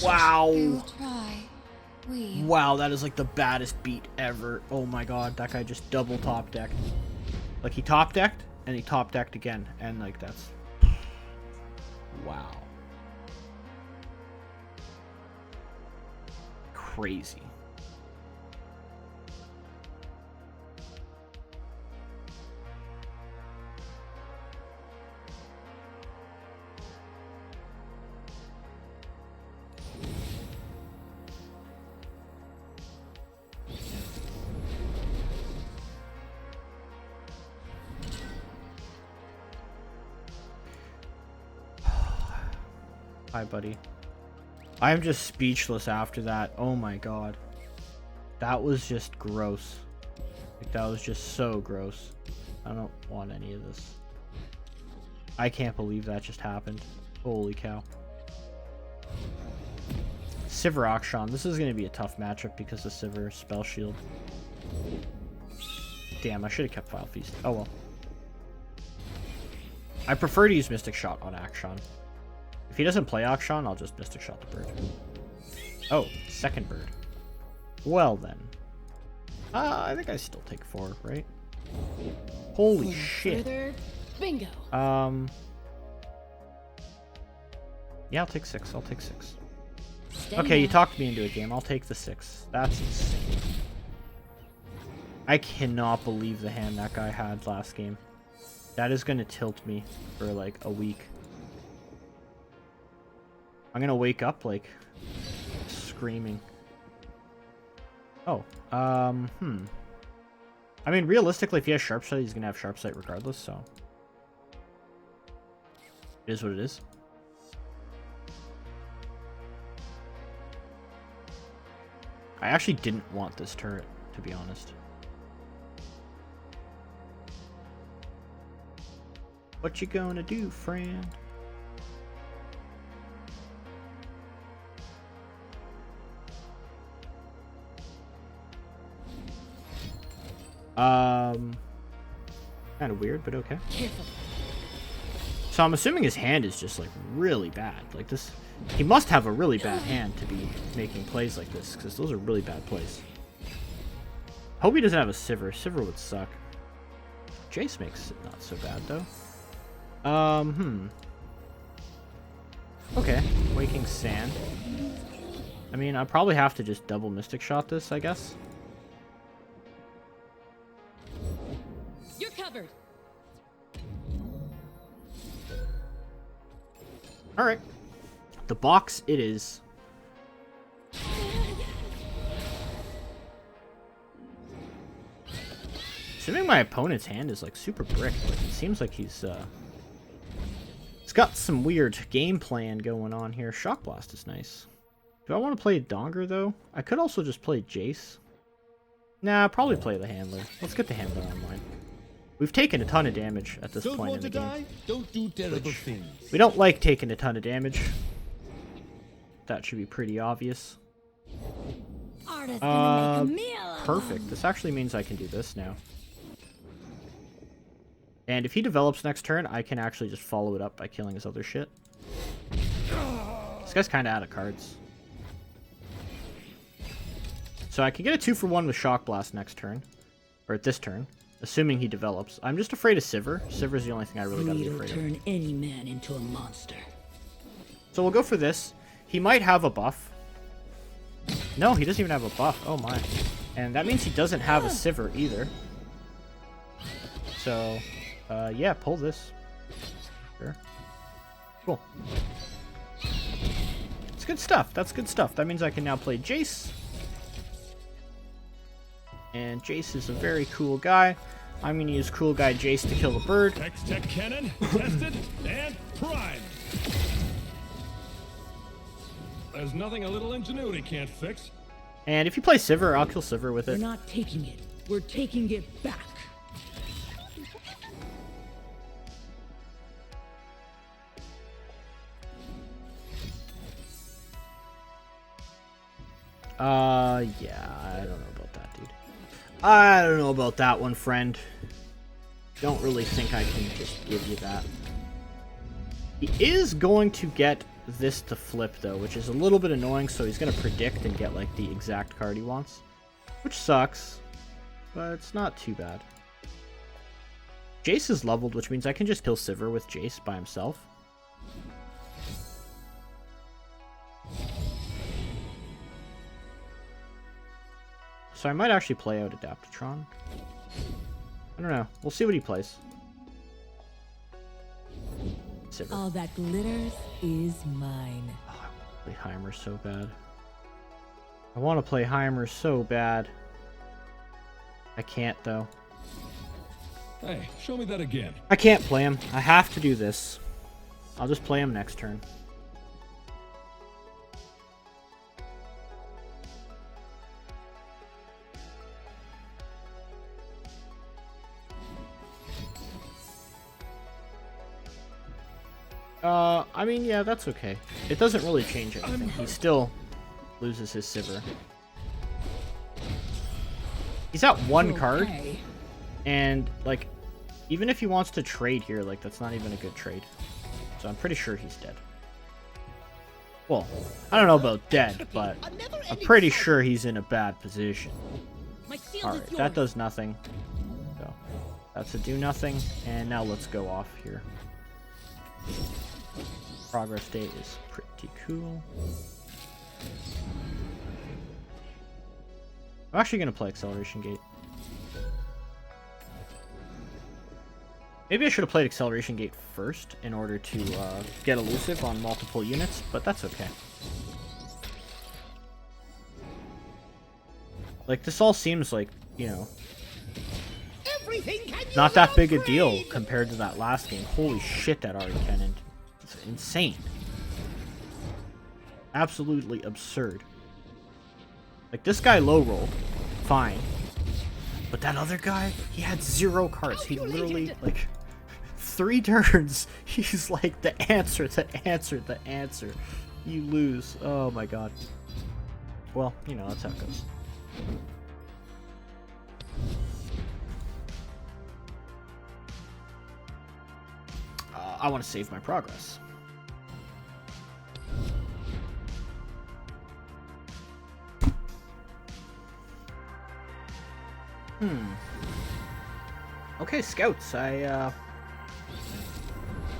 Speaker 1: Wow.
Speaker 3: We will try. We
Speaker 1: Wow, that is like the baddest beat ever. Oh my god, that guy just double top decked. Like, he top decked, and he top decked again. And, like, that's... Wow. Crazy. Hi, buddy. I am just speechless after that. Oh my god. That was just gross. Like, that was just so gross. I don't want any of this. I can't believe that just happened. Holy cow. Sivir Akshan. This is going to be a tough matchup because of Sivir Spell Shield. Damn, I should have kept File Feast. Oh well. I prefer to use Mystic Shot on Akshan. If he doesn't play Akshan, I'll just Mystic Shot the bird. Oh, second bird. Well then. I think I still take 4, right? Holy shit.
Speaker 3: Further, bingo.
Speaker 1: Yeah, I'll take 6. I'll take 6.
Speaker 3: Stay
Speaker 1: Okay, you
Speaker 3: now.
Speaker 1: talked me into a game. I'll take the 6. That's insane. I cannot believe the hand that guy had last game. That is going to tilt me for like a week. I'm going to wake up like screaming. Oh, I mean, realistically, if he has Sharp Sight, he's going to have Sharp Sight regardless, so. It is what it is. I actually didn't want this turret, to be honest. What you gonna do, friend? Kind of weird, but okay.
Speaker 3: Careful.
Speaker 1: So I'm assuming his hand is just like really bad. Like this, he must have a really bad hand to be making plays like this, because those are really bad plays. Hope he doesn't have a Sivir. Sivir would suck. Jace makes it not so bad though. Okay, Waking Sand. I mean, I'll probably have to just double Mystic Shot this, I guess.
Speaker 3: You're covered.
Speaker 1: Alright. The box it is. Assuming my opponent's hand is like super bricked, like it seems like he's got some weird game plan going on here. Shock Blast is nice. Do I want to play Donger though? I could also just play Jace. Nah, probably play the handler. Let's get the handler online. We've taken a ton of damage at this
Speaker 2: Don't
Speaker 1: point
Speaker 2: want
Speaker 1: in
Speaker 2: to
Speaker 1: the game.
Speaker 2: die? Don't do terrible things.
Speaker 1: We don't like taking a ton of damage. That should be pretty obvious.
Speaker 6: Artist gonna make a meal of 'em.
Speaker 1: Perfect. This actually means I can do this now. And if he develops next turn, I can actually just follow it up by killing his other shit. This guy's kind of out of cards. So I can get a 2-for-1 with Shock Blast next turn. Or at this turn. Assuming he develops. I'm just afraid of Sivir. Sivir's the only thing I really gotta be
Speaker 4: Greed will
Speaker 1: afraid of.
Speaker 4: turn any man into a monster.
Speaker 1: So we'll go for this. He might have a buff. No, he doesn't even have a buff. Oh my. And that means he doesn't have a Sivir either. So, yeah, pull this. Sure. Cool. It's good stuff. That's good stuff. That means I can now play Jace. And Jace is a very cool guy. I'm going to use cool guy Jace to kill the bird.
Speaker 5: X-Tech Cannon, tested and primed. There's nothing a little ingenuity can't fix.
Speaker 1: And if you play Sivir, I'll kill Sivir with
Speaker 4: We're
Speaker 1: it.
Speaker 4: not taking it. We're taking it back.
Speaker 1: Yeah, I don't know about that, dude. I don't know about that one, friend. Don't really think I can just give you that. He is going to get this to flip, though, which is a little bit annoying, so he's going to predict and get, like, the exact card he wants. Which sucks, but it's not too bad. Jace is leveled, which means I can just kill Sivir with Jace by himself. So I might actually play out Adaptatron. I don't know. We'll see what he plays. Sivir.
Speaker 3: All that glitters is mine.
Speaker 1: Oh, I want to play Heimer so bad. I want to play Heimer so bad. I can't, though.
Speaker 5: Hey, show me that again.
Speaker 1: I can't play him. I have to do this. I'll just play him next turn. I mean, yeah, that's okay. It doesn't really change anything. He still loses his Sivir. He's at one card, and, like, even if he wants to trade here, like, that's not even a good trade. So I'm pretty sure he's dead. Well, I don't know about dead, but I'm pretty sure he's in a bad position. Alright, that does nothing. So, that's a do nothing, and now let's go off here. Progress state is pretty cool. I'm actually going to play Acceleration Gate. Maybe I should have played Acceleration Gate first in order to get elusive on multiple units, but that's okay. Like, this all seems like, you know, not that big a deal compared to that last game. Holy shit, that Ari cannon. It's insane. Absolutely absurd. Like, this guy low rolled. Fine. But that other guy, he had 0 cards. He literally, like, 3 turns. He's like, the answer, the answer, the answer. You lose. Oh my god. Well, you know, that's how it goes. I want to save my progress. Okay, scouts. I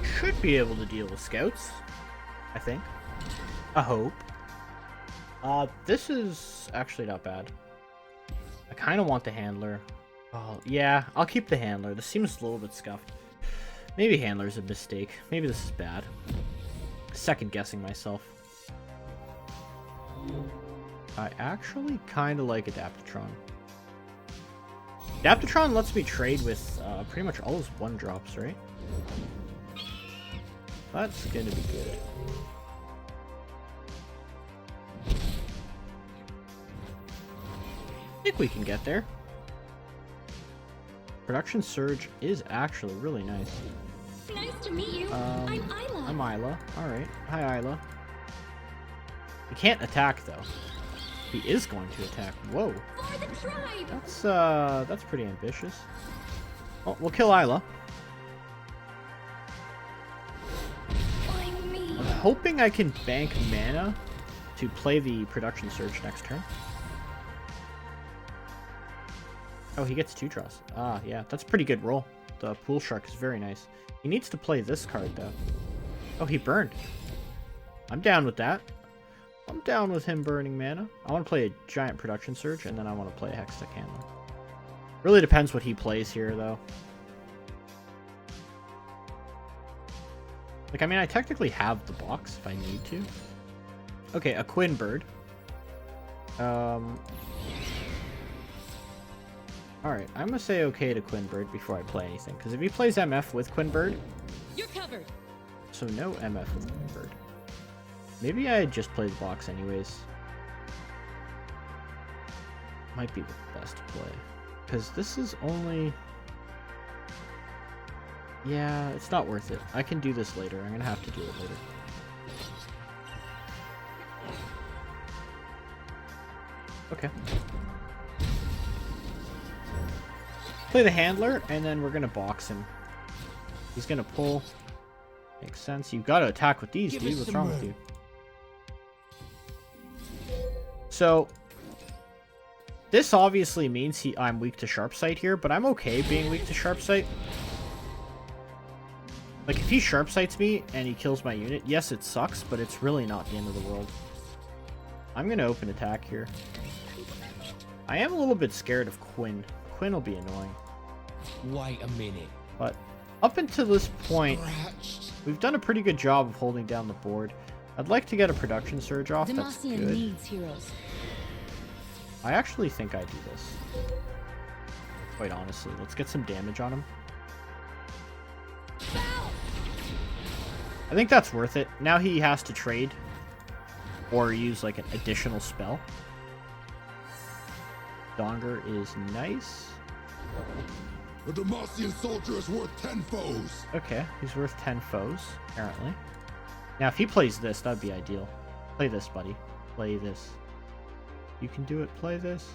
Speaker 1: should be able to deal with scouts. I think. I hope. This is actually not bad. I kind of want the handler. Oh, yeah, I'll keep the handler. This seems a little bit scuffed. Maybe handler's a mistake. Maybe this is bad. Second guessing myself. I actually kind of like Adaptatron. Adaptatron lets me trade with pretty much all his 1-drops, right? That's gonna be good. I think we can get there. Production Surge is actually really nice.
Speaker 6: Nice to meet you. I'm Isla.
Speaker 1: I'm Isla. Alright. Hi, Isla. He can't attack, though. He is going to attack. Whoa.
Speaker 6: For the tribe.
Speaker 1: That's pretty ambitious. Well, we'll kill Isla.
Speaker 6: Find me.
Speaker 1: I'm hoping I can bank mana to play the Production Surge next turn. Oh, he gets 2 draws. Ah, yeah. That's a pretty good roll. The Pool Shark is very nice. He needs to play this card, though. Oh, he burned. I'm down with that. I'm down with him burning mana. I want to play a Giant Production Surge, and then I want to play a Hextech Handler. Really depends what he plays here, though. Like, I mean, I technically have the box if I need to. Okay, a Quinn Bird. Alright, I'm gonna say okay to Quinn Bird before I play anything, because if he plays MF with Quinn Bird...
Speaker 6: You're covered.
Speaker 1: So no MF with Quinn Bird. Maybe I just play the box anyways. Might be the best play. Because this is only... Yeah, it's not worth it. I can do this later. I'm gonna have to do it later. Okay. Play the handler, and then we're gonna box him. He's gonna pull. Makes sense. You gotta attack with these, dude. What's wrong with you? So, this obviously means I'm weak to Sharp Sight here, but I'm okay being weak to Sharp Sight. Like, if he Sharp Sights me and he kills my unit, yes, it sucks, but it's really not the end of the world. I'm gonna open attack here. I am a little bit scared of Quinn. Quinn will be annoying.
Speaker 7: Wait a minute.
Speaker 1: But up until this point, we've done a pretty good job of holding down the board. I'd like to get a Production Surge off. That's
Speaker 3: Demacian
Speaker 1: good.
Speaker 3: needs heroes.
Speaker 1: I actually think I do this. Quite honestly. Let's get some damage on him. I think that's worth it. Now he has to trade or use like an additional spell. Donger is nice.
Speaker 2: A Demacian soldier is worth 10 foes.
Speaker 1: Okay, he's worth 10 foes, apparently. Now, if he plays this, that'd be ideal. Play this, buddy. Play this. You can do it. Play this.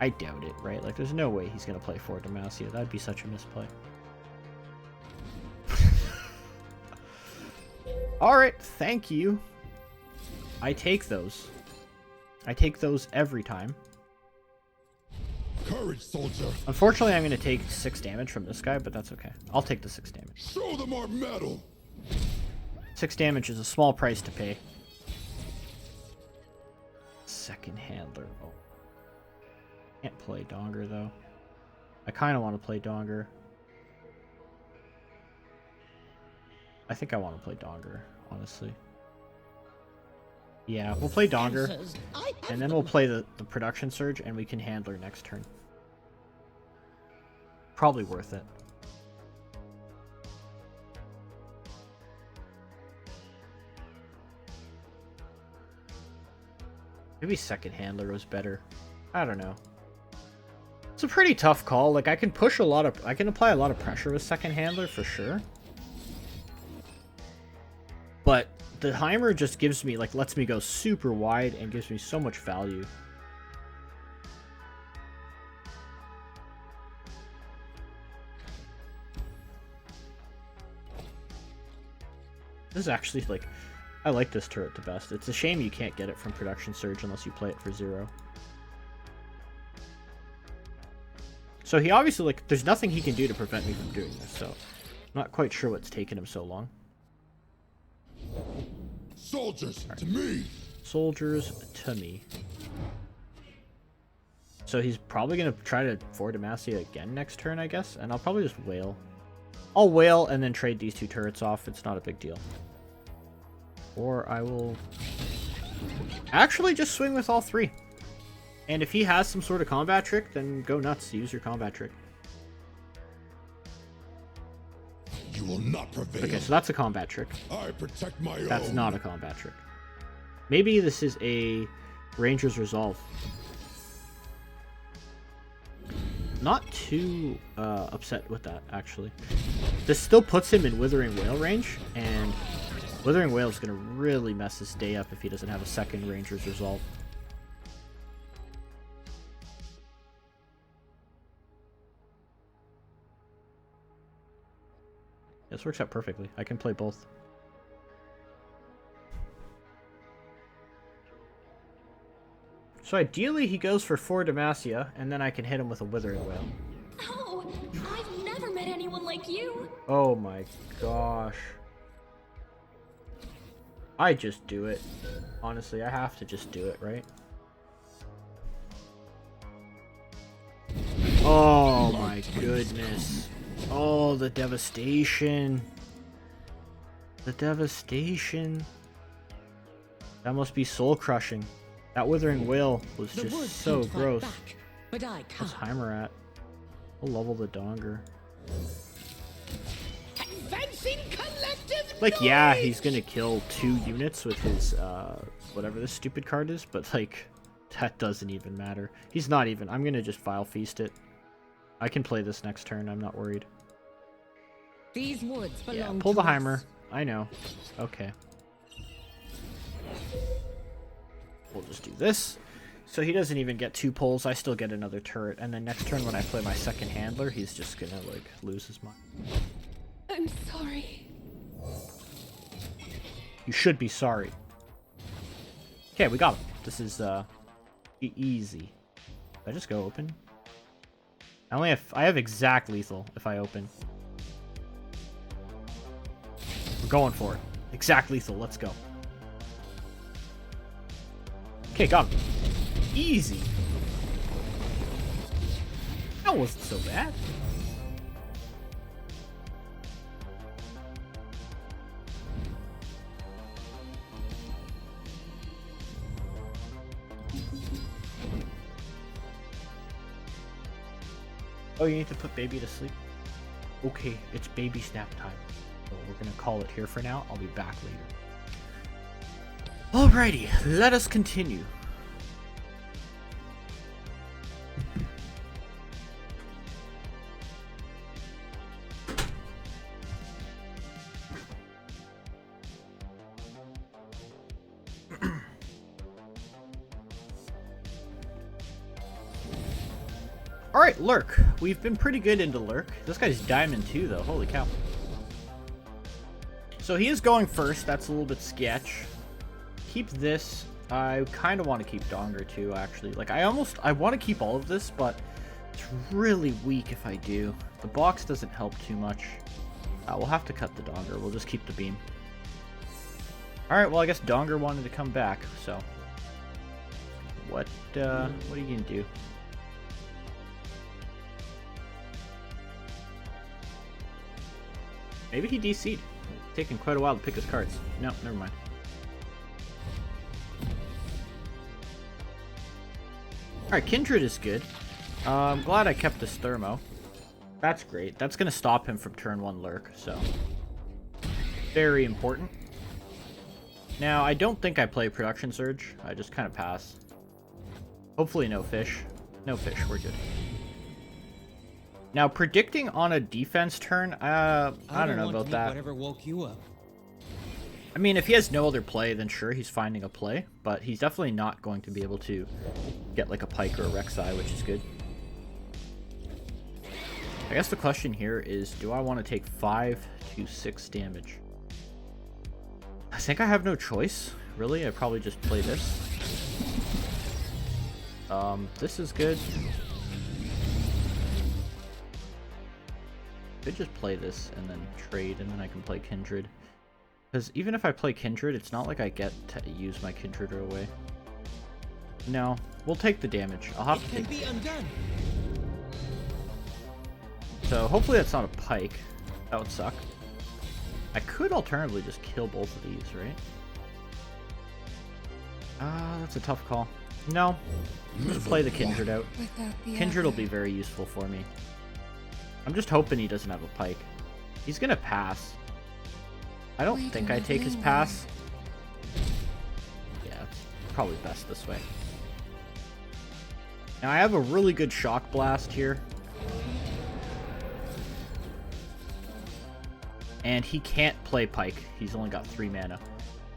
Speaker 1: I doubt it, right? Like, there's no way he's gonna play for Demacia. That'd be such a misplay. Alright, thank you. I take those. I take those every time.
Speaker 2: Courage, soldier.
Speaker 1: Unfortunately, I'm going to take 6 damage from this guy, but that's okay. I'll take the 6 damage.
Speaker 2: Show them our metal.
Speaker 1: 6 damage is a small price to pay. Second handler. Oh. Can't play Donger, though. I kind of want to play Donger. I think I want to play Donger, honestly. Yeah, we'll play Donger, and then we'll play the production surge, and we can handler next turn. Probably worth it. Maybe second handler was better. I don't know. It's a pretty tough call. Like, I can push a lot of... I can apply a lot of pressure with second handler, for sure. But the Heimer just gives me, like, lets me go super wide and gives me so much value. This is actually, like, I like this turret the best. It's a shame you can't get it from Production Surge unless you play it for 0. So he obviously, like, there's nothing he can do to prevent me from doing this, so I'm not quite sure what's taken him so long.
Speaker 2: Soldiers, to me.
Speaker 1: Soldiers to me. So he's probably going to try to for Demacia again next turn, I guess, and I'll probably just wail. I'll wail and then trade these 2 turrets off. It's not a big deal. Or I will actually just swing with all 3. And if he has some sort of combat trick, then go nuts. Use your combat trick.
Speaker 2: You will not prevail.
Speaker 1: Okay, so that's a combat trick.
Speaker 2: I protect my own.
Speaker 1: That's not a combat trick. Maybe this is a Ranger's Resolve. Not too upset with that, actually. This still puts him in Withering Whale range, and Withering Whale is going to really mess his day up if he doesn't have a second Ranger's Resolve. This works out perfectly. I can play both. So ideally he goes for 4 Demacia, and then I can hit him with a Withering Whale.
Speaker 6: Oh, I've never met anyone like you.
Speaker 1: Oh my gosh. I just do it. Honestly, I have to just do it, right? Oh my goodness. Oh, the devastation. The devastation. That must be soul crushing. That Withering Whale was just so gross.
Speaker 4: But I can't.
Speaker 1: What's Heimer at? We'll level the Donger.
Speaker 4: Advancing collective
Speaker 1: Like,
Speaker 4: noise!
Speaker 1: yeah, he's gonna kill 2 units with his, whatever this stupid card is, but, like, that doesn't even matter. He's not even. I'm gonna just Vile Feast it. I can play this next turn, I'm not worried.
Speaker 4: These woods belong
Speaker 1: Yeah, pull the
Speaker 4: to
Speaker 1: Heimer.
Speaker 4: us.
Speaker 1: I know. Okay. We'll just do this. So he doesn't even get 2 pulls, I still get another turret, and then next turn when I play my second handler, he's just gonna, like, lose his mind.
Speaker 6: I'm sorry.
Speaker 1: You should be sorry. Okay, we got him. This is, easy. Did I just go open? I have exact lethal if I open. We're going for it. Exact lethal, let's go. Okay, got him. Easy. That wasn't so bad. Oh, you need to put baby to sleep? Okay, it's baby snap time. So we're gonna call it here for now. I'll be back later. Alrighty, let us continue. Alright, Lurk. We've been pretty good into Lurk. This guy's Diamond too, though. Holy cow. So he is going first. That's a little bit sketch. Keep this. I kind of want to keep Donger too, actually. Like, I want to keep all of this, but it's really weak if I do. The box doesn't help too much. We'll have to cut the Donger. We'll just keep the beam. Alright, well, I guess Donger wanted to come back, so... What are you gonna do? Maybe he DC'd. It's taken quite a while to pick his cards. No, never mind. Alright, Kindred is good. I'm glad I kept this Thermo. That's great. That's going to stop him from turn 1 Lurk, so... Very important. Now, I don't think I play Production Surge. I just kind of pass. Hopefully no fish. No fish, we're good. Now, predicting on a defense turn, I don't know about that.
Speaker 7: Whatever woke you up.
Speaker 1: I mean, if he has no other play, then sure, he's finding a play. But he's definitely not going to be able to get like a Pike or a Rek'Sai, which is good. I guess the question here is, do I want to take 5 to 6 damage? I think I have no choice. Really, I probably just play this. This is good. Could just play this and then trade, and then I can play Kindred. Because even if I play Kindred, it's not like I get to use my Kindred away. No, we'll take the damage. I'll have to take it.
Speaker 7: Undone.
Speaker 1: So hopefully that's not a Pike. That would suck. I could alternatively just kill both of these, right? That's a tough call. No, just play the Kindred out. Kindred will be very useful for me. I'm just hoping he doesn't have a Pike. He's gonna pass. I don't think I take his pass. Yeah, it's probably best this way. Now I have a really good Shock Blast here. And he can't play Pike. He's only got 3 mana.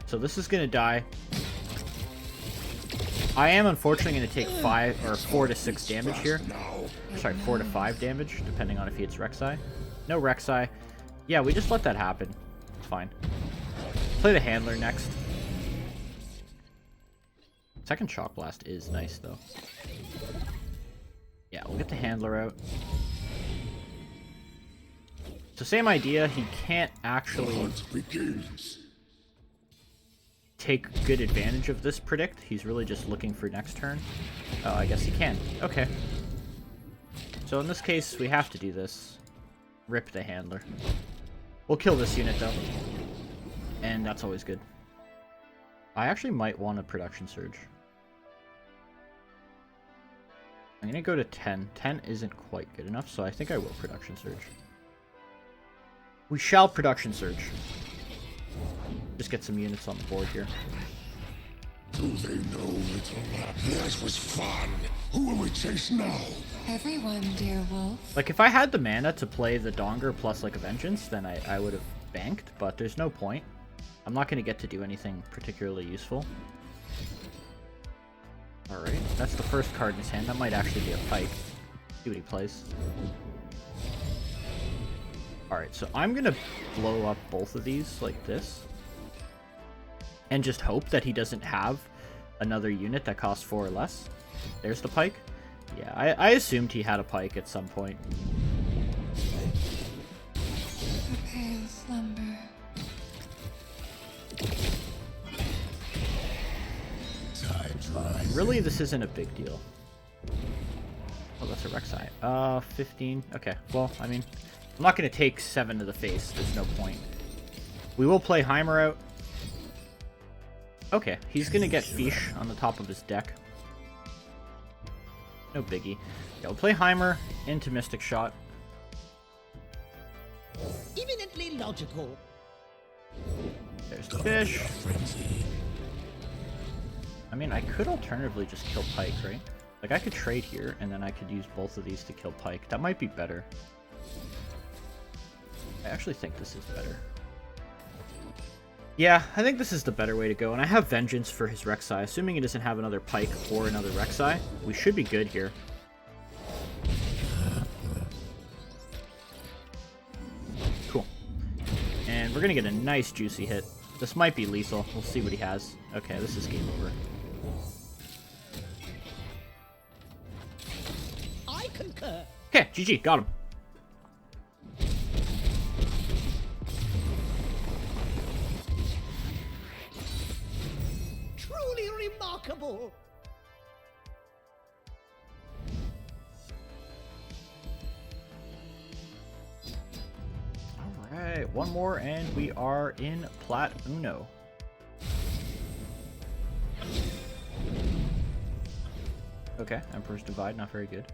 Speaker 1: So this is gonna die. I am unfortunately going to take 4 to 6 damage here. Sorry, 4 to 5 damage, depending on if he hits Rek'Sai. No Rek'Sai. Yeah, we just let that happen. It's fine. Play the Handler next. Second Shock Blast is nice, though. Yeah, we'll get the Handler out. So same idea, he can't actually take good advantage of this predict. He's really just looking for next turn. Oh, I guess he can. Okay. So in this case, we have to do this. Rip the Handler. We'll kill this unit, though. And that's always good. I actually might want a Production Surge. I'm going to go to 10. 10 isn't quite good enough, so I think I will Production Surge. We shall Production Surge. Just get some units on the board here.
Speaker 2: Do they know, little rat? This was fun. Who will we chase now?
Speaker 6: Everyone, dear wolf.
Speaker 1: Like, if I had the mana to play the Donger plus, like, a Vengeance, then I would have banked, but there's no point. I'm not going to get to do anything particularly useful. Alright, that's the first card in his hand. That might actually be a Pike. See what he plays. Alright, so I'm going to blow up both of these like this. And just hope that he doesn't have another unit that costs 4 or less. There's the Pike. Yeah, I assumed he had a Pike at some point.
Speaker 6: A pale slumber.
Speaker 1: Really, this isn't a big deal. Oh, that's a Rek'Sai. 15. Okay, well, I mean, I'm not going to take 7 to the face. There's no point. We will play Heimer out. Okay, he's going to get Fish on the top of his deck. No biggie. Yeah, we'll play Heimer into Mystic Shot.
Speaker 4: Eminently logical.
Speaker 1: There's the Fish. I mean, I could alternatively just kill Pike, right? Like, I could trade here, and then I could use both of these to kill Pike. That might be better. I actually think this is better. Yeah, I think this is the better way to go, and I have Vengeance for his Rek'Sai. Assuming he doesn't have another Pike or another Rek'Sai, we should be good here. we're gonna get a nice juicy hit. This might be lethal. We'll see what he has. Okay, this is game over.
Speaker 4: I concur.
Speaker 1: Okay, GG, got him.
Speaker 4: Truly remarkable.
Speaker 1: Alright, one more and we are in Plat Uno. Okay, Emperor's Divide, not very good.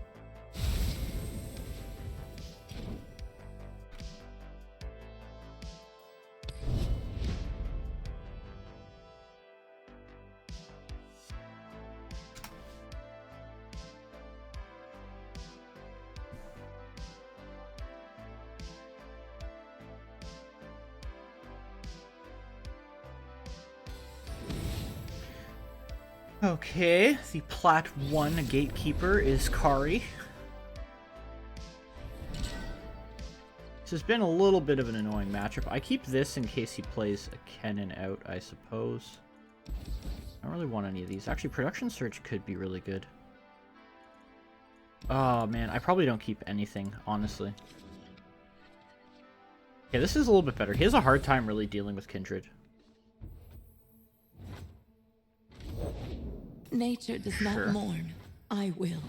Speaker 1: Okay, the Plat 1 Gatekeeper is Kari. This has been a little bit of an annoying matchup. I keep this in case he plays a Kennen out, I suppose. I don't really want any of these. Actually, Production Surge could be really good. Oh, man, I probably don't keep anything, honestly. Okay, this is a little bit better. He has a hard time really dealing with Kindred.
Speaker 6: Nature does not mourn. I will.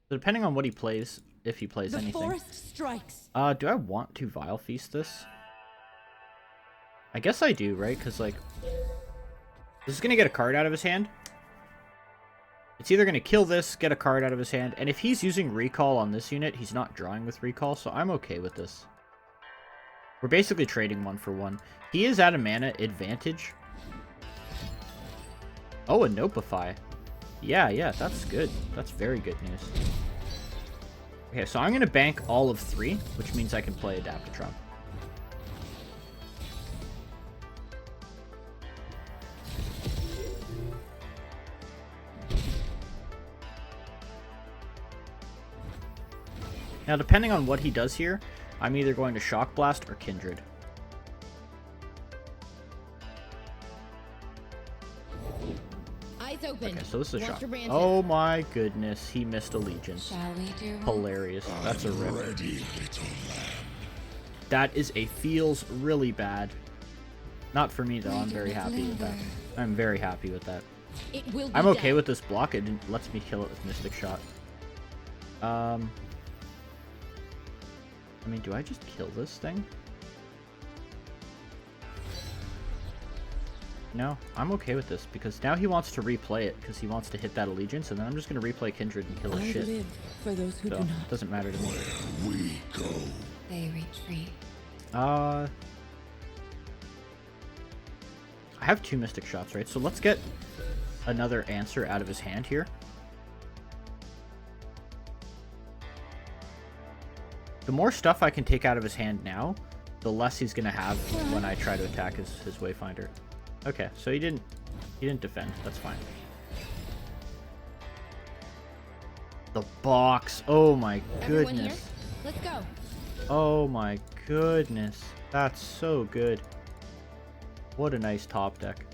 Speaker 1: So depending on what he plays, if he plays anything.
Speaker 6: The forest strikes.
Speaker 1: Do I want to Vile Feast this? I guess I do, right? Because, like, this is going to get a card out of his hand. It's either going to kill this, get a card out of his hand, and if he's using Recall on this unit, he's not drawing with Recall, so I'm okay with this. We're basically trading 1 for 1. He is at a mana advantage. Oh, a Nopify. Yeah, that's good. That's very good news. Okay, so I'm going to bank all of 3, which means I can play Adaptatron. Now, depending on what he does here, I'm either going to Shock Blast or Kindred.
Speaker 3: Open.
Speaker 1: Okay, so this is a shock.
Speaker 3: Watch your branches.
Speaker 1: Oh my goodness, he missed Allegiance.
Speaker 6: Shall we do?
Speaker 1: Hilarious. That's a rip.
Speaker 2: Ready, little lamb.
Speaker 1: That is a feels really bad. Not for me though, I'm very happy with that. I'm very happy with that.
Speaker 3: It will be
Speaker 1: I'm okay
Speaker 3: dead.
Speaker 1: with this block, it lets me kill it with Mystic Shot. I mean, do I just kill this thing? No, I'm okay with this, because now he wants to replay it, because he wants to hit that Allegiance, and then I'm just going to replay Kindred and kill his
Speaker 6: I
Speaker 1: shit.
Speaker 6: live for those who
Speaker 1: So,
Speaker 6: do not.
Speaker 1: it doesn't matter to me.
Speaker 2: We go.
Speaker 6: They retreat.
Speaker 1: I have 2 Mystic Shots, right? So let's get another answer out of his hand here. The more stuff I can take out of his hand now, the less he's going to have when I try to attack his Wayfinder. Okay, so he didn't defend. That's fine. The box. Oh my
Speaker 3: Everyone
Speaker 1: goodness.
Speaker 3: here? Let's go.
Speaker 1: Oh my goodness. That's so good. What a nice top deck.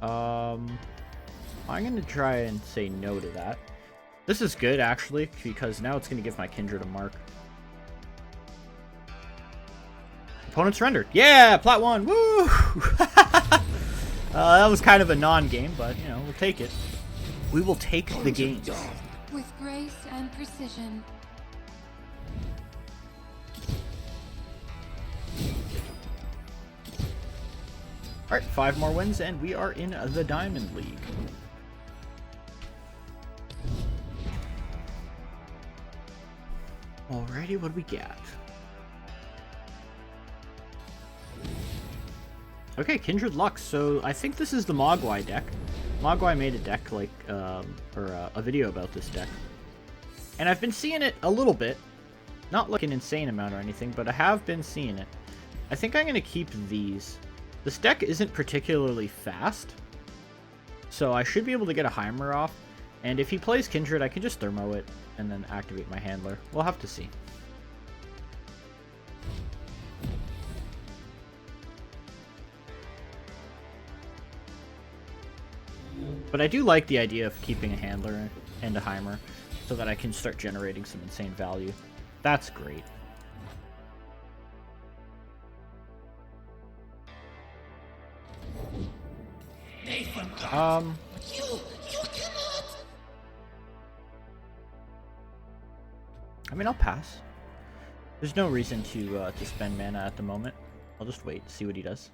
Speaker 1: I'm gonna try and say no to that. This is good actually, because now it's gonna give my Kindred a mark. Opponent surrendered. Yeah, Plat 1. Woo! That was kind of a non-game, but you know, we'll take it. We will take the game.
Speaker 6: With grace and precision.
Speaker 1: Alright, 5 more wins and we are in the Diamond League. Alrighty, what do we got? Okay, Kindred Lux. So I think this is the Mogwai deck. Mogwai made a deck like, a video about this deck. And I've been seeing it a little bit. Not like an insane amount or anything, but I have been seeing it. I think I'm going to keep these. This deck isn't particularly fast. So I should be able to get a Heimer off. And if he plays Kindred, I can just Thermo it and then activate my handler. We'll have to see. But I do like the idea of keeping a handler and a Heimer so that I can start generating some insane value. That's great. I mean, I'll pass. There's no reason to spend mana at the moment. I'll just wait, see what he does.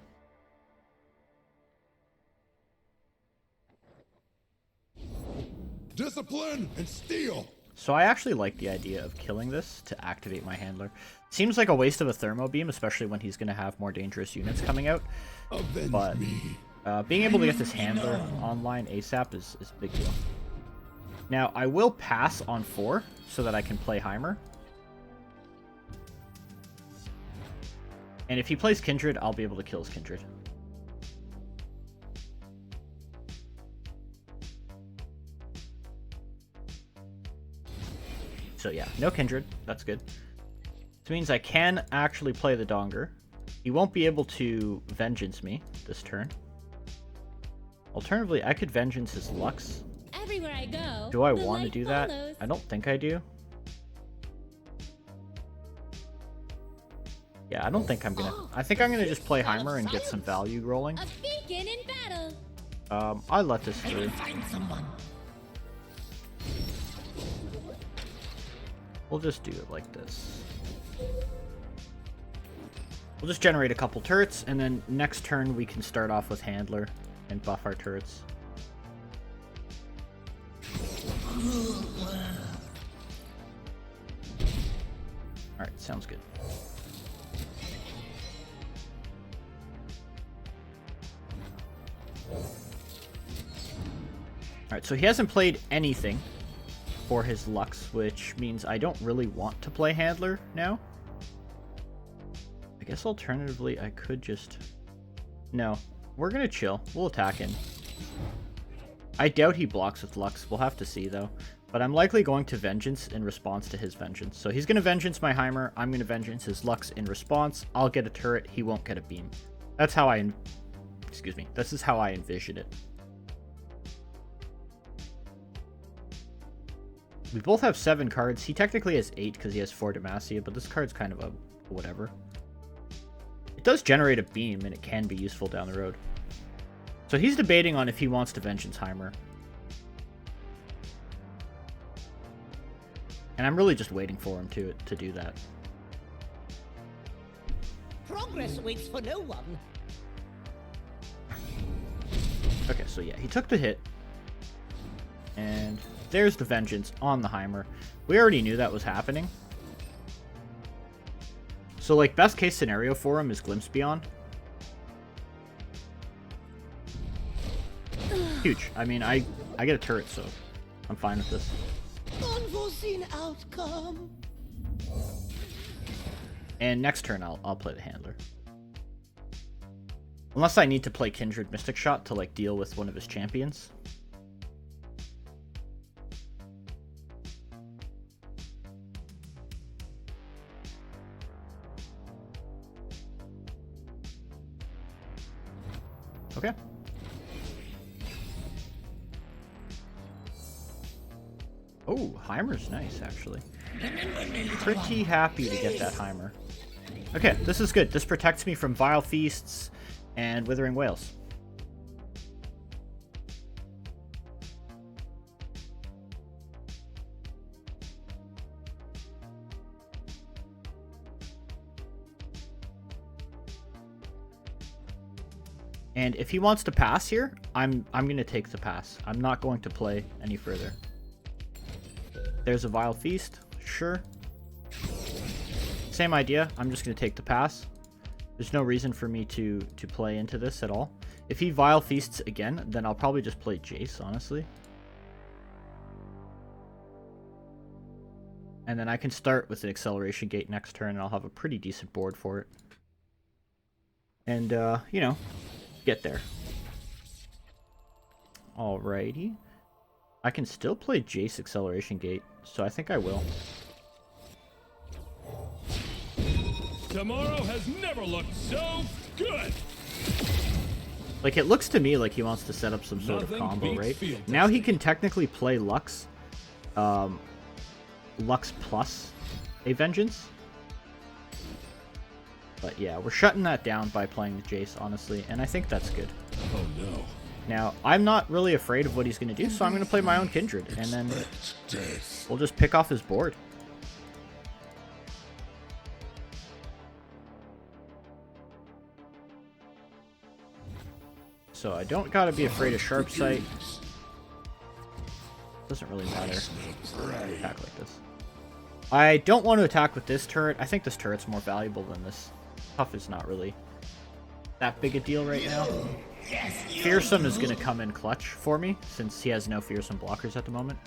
Speaker 2: Discipline and steel.
Speaker 1: So I actually like the idea of killing this to activate my handler. Seems like a waste of a Thermo Beam, especially when he's going to have more dangerous units coming out.
Speaker 2: Avenge
Speaker 1: But
Speaker 2: me.
Speaker 1: being able to get this handler online ASAP is a big deal. Now, I will pass on 4 so that I can play Heimer. And if he plays Kindred, I'll be able to kill his Kindred. So yeah, no Kindred. That's good. This means I can actually play the Donger. He won't be able to Vengeance me this turn. Alternatively, I could Vengeance his Lux.
Speaker 6: Everywhere I go,
Speaker 1: Do I
Speaker 6: the
Speaker 1: want to
Speaker 6: light
Speaker 1: do that?
Speaker 6: follows.
Speaker 1: I don't think I do. Yeah, I don't think I'm gonna... I think I'm gonna just play Heimer and get some value rolling.
Speaker 6: A beacon in battle.
Speaker 1: I'll let this through.
Speaker 4: Find someone.
Speaker 1: We'll just do it like this. We'll just generate a couple turrets, and then next turn we can start off with Handler and buff our turrets. Alright, sounds good. Alright, so he hasn't played anything for his Lux, which means I don't really want to play Handler now. I guess alternatively I could just... No, we're gonna chill. We'll attack him. I doubt he blocks with Lux. We'll have to see though. But I'm likely going to Vengeance in response to his Vengeance. So he's gonna Vengeance my Heimer. I'm gonna Vengeance his Lux in response. I'll get a turret. He won't get a beam. That's how I... Excuse me. This is how I envision it. We both have 7 cards. He technically has 8 because he has 4 Demacia, but this card's kind of a whatever. It does generate a beam, and it can be useful down the road. So he's debating on if he wants to Vengeance Heimer. And I'm really just waiting for him to do that.
Speaker 4: Progress waits for no one.
Speaker 1: Okay, so yeah, he took the hit. And there's the Vengeance on the Heimer. We already knew that was happening. So, like, best case scenario for him is Glimpse Beyond. Huge. I mean, I get a turret, so I'm fine with this.
Speaker 4: Unforeseen outcome.
Speaker 1: And next turn, I'll play the Handler. Unless I need to play Kindred Mystic Shot to, like, deal with one of his champions. Okay. Oh, Heimer's nice, actually. Pretty happy to get that Heimer. Okay, this is good. This protects me from Vile Feasts and Withering Whales. And if he wants to pass here, I'm going to take the pass. I'm not going to play any further. There's a Vile Feast, sure. Same idea, I'm just going to take the pass. There's no reason for me to play into this at all. If he Vile Feasts again, then I'll probably just play Jace, honestly. And then I can start with an Acceleration Gate next turn, and I'll have a pretty decent board for it. And, you know, get there. Alrighty. I can still play Jace Acceleration Gate, so I think I will.
Speaker 5: Tomorrow has never looked so good.
Speaker 1: Like, it looks to me like he wants to set up some sort of combo, right? Now he can technically play Lux. Lux plus a Vengeance. But yeah, we're shutting that down by playing the Jace, honestly, and I think that's good.
Speaker 2: Oh no.
Speaker 1: Now, I'm not really afraid of what he's going to do, so I'm going to play my own Kindred, and then
Speaker 2: Death.
Speaker 1: we'll just pick off his board. So I don't gotta be afraid of Sharp Sight. Doesn't really matter. Attack like this. I don't want to attack with this turret. I think this turret's more valuable than this. Puff is not really that big a deal right now. Fearsome is gonna come in clutch for me, since he has no Fearsome blockers at the moment.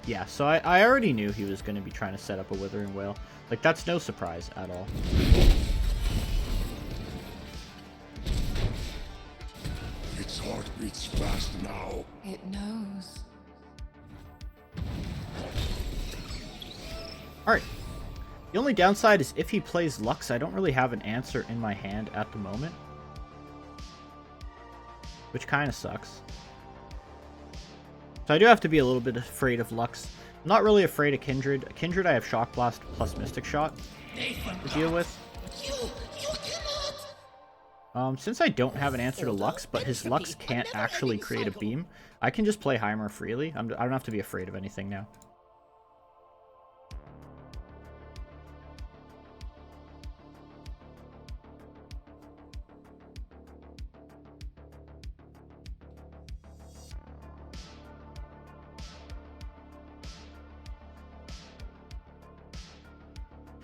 Speaker 1: Yeah, so I already knew he was going to be trying to set up a Withering Wail. Like, that's no surprise at all.
Speaker 2: Its heart beats fast now.
Speaker 3: It knows.
Speaker 1: Alright. The only downside is if he plays Lux, I don't really have an answer in my hand at the moment. Which kind of sucks. So I do have to be a little bit afraid of Lux. I'm not really afraid of Kindred. Kindred I have Shock Blast plus Mystic Shot to deal with. Since I don't have an answer to Lux, but his Lux can't actually create a beam, I can just play Heimer freely. I don't have to be afraid of anything now.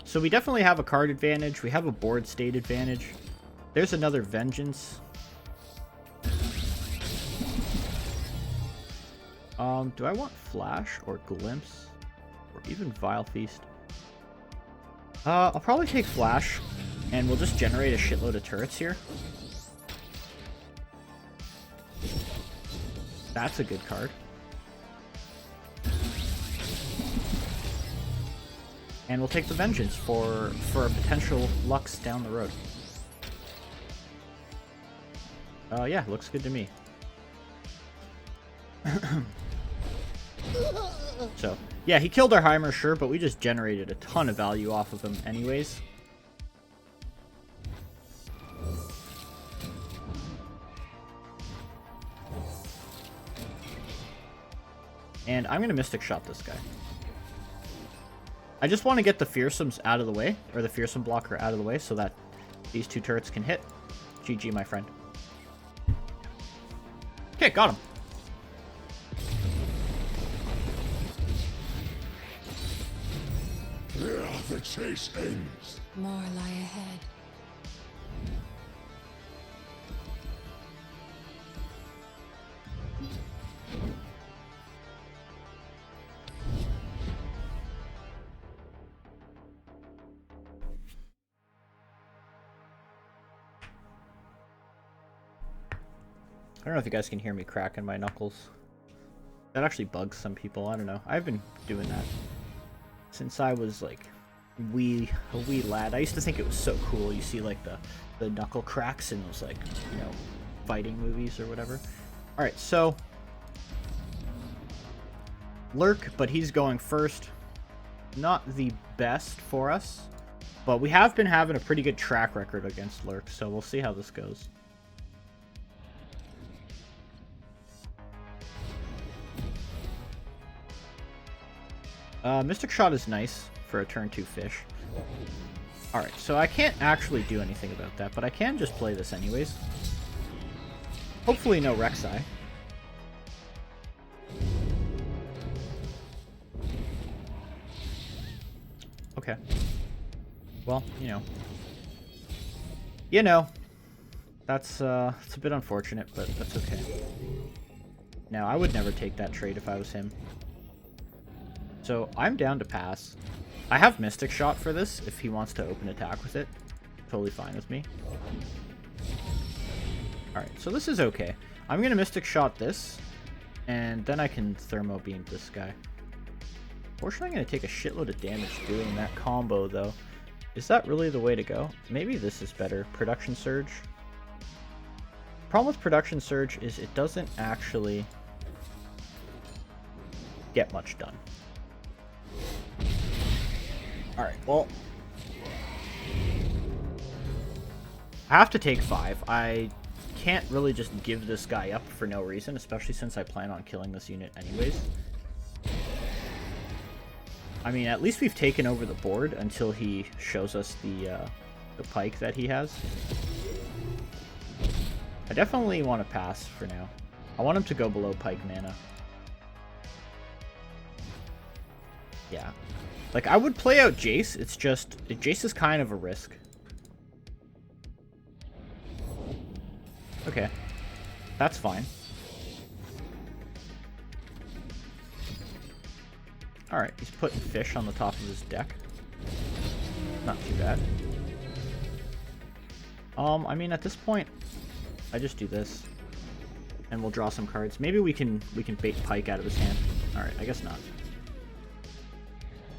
Speaker 1: So we definitely have a card advantage. We have a board state advantage. There's another Vengeance. Do I want Flash or Glimpse? Or even Vile Feast? I'll probably take Flash, and we'll just generate a shitload of turrets here. That's a good card. And we'll take the Vengeance for a potential Lux down the road. Yeah, looks good to me. So, yeah, he killed our Heimer, sure, but we just generated a ton of value off of him anyways. And I'm going to Mystic Shot this guy. I just want to get the Fearsomes out of the way, or the Fearsome blocker out of the way, so that these two turrets can hit. GG, my friend. Okay, got him.
Speaker 2: There, the chase ends.
Speaker 3: More lie ahead.
Speaker 1: I don't know if you guys can hear me cracking my knuckles. That actually bugs some people. I don't know. I've been doing that since I was like a wee lad. I used to think it was so cool. You see like the knuckle cracks in those, like, you know, fighting movies or whatever. All right, so Lurk, but he's going first. Not the best for us, but we have been having a pretty good track record against Lurk, so we'll see how this goes. Mystic Shot is nice for a turn 2 fish. Alright, so I can't actually do anything about that, but I can just play this anyways. Hopefully no Rek'Sai. Okay. Well, you know. That's it's a bit unfortunate, but that's okay. Now, I would never take that trade if I was him. So, I'm down to pass. I have Mystic Shot for this if he wants to open attack with it. Totally fine with me. Alright, so this is okay. I'm going to Mystic Shot this, and then I can Thermo Beam this guy. Fortunately, I'm going to take a shitload of damage doing that combo, though. Is that really the way to go? Maybe this is better. Production Surge. Problem with Production Surge is it doesn't actually get much done. Alright, well, I have to take 5. I can't really just give this guy up for no reason, especially since I plan on killing this unit anyways. I mean, at least we've taken over the board until he shows us the pike that he has. I definitely want to pass for now. I want him to go below pike mana. Yeah. Like, I would play out Jace, it's just... Jace is kind of a risk. Okay. That's fine. Alright, he's putting fish on the top of his deck. Not too bad. I mean, at this point, I just do this. And we'll draw some cards. Maybe we can bait pike out of his hand. Alright, I guess not.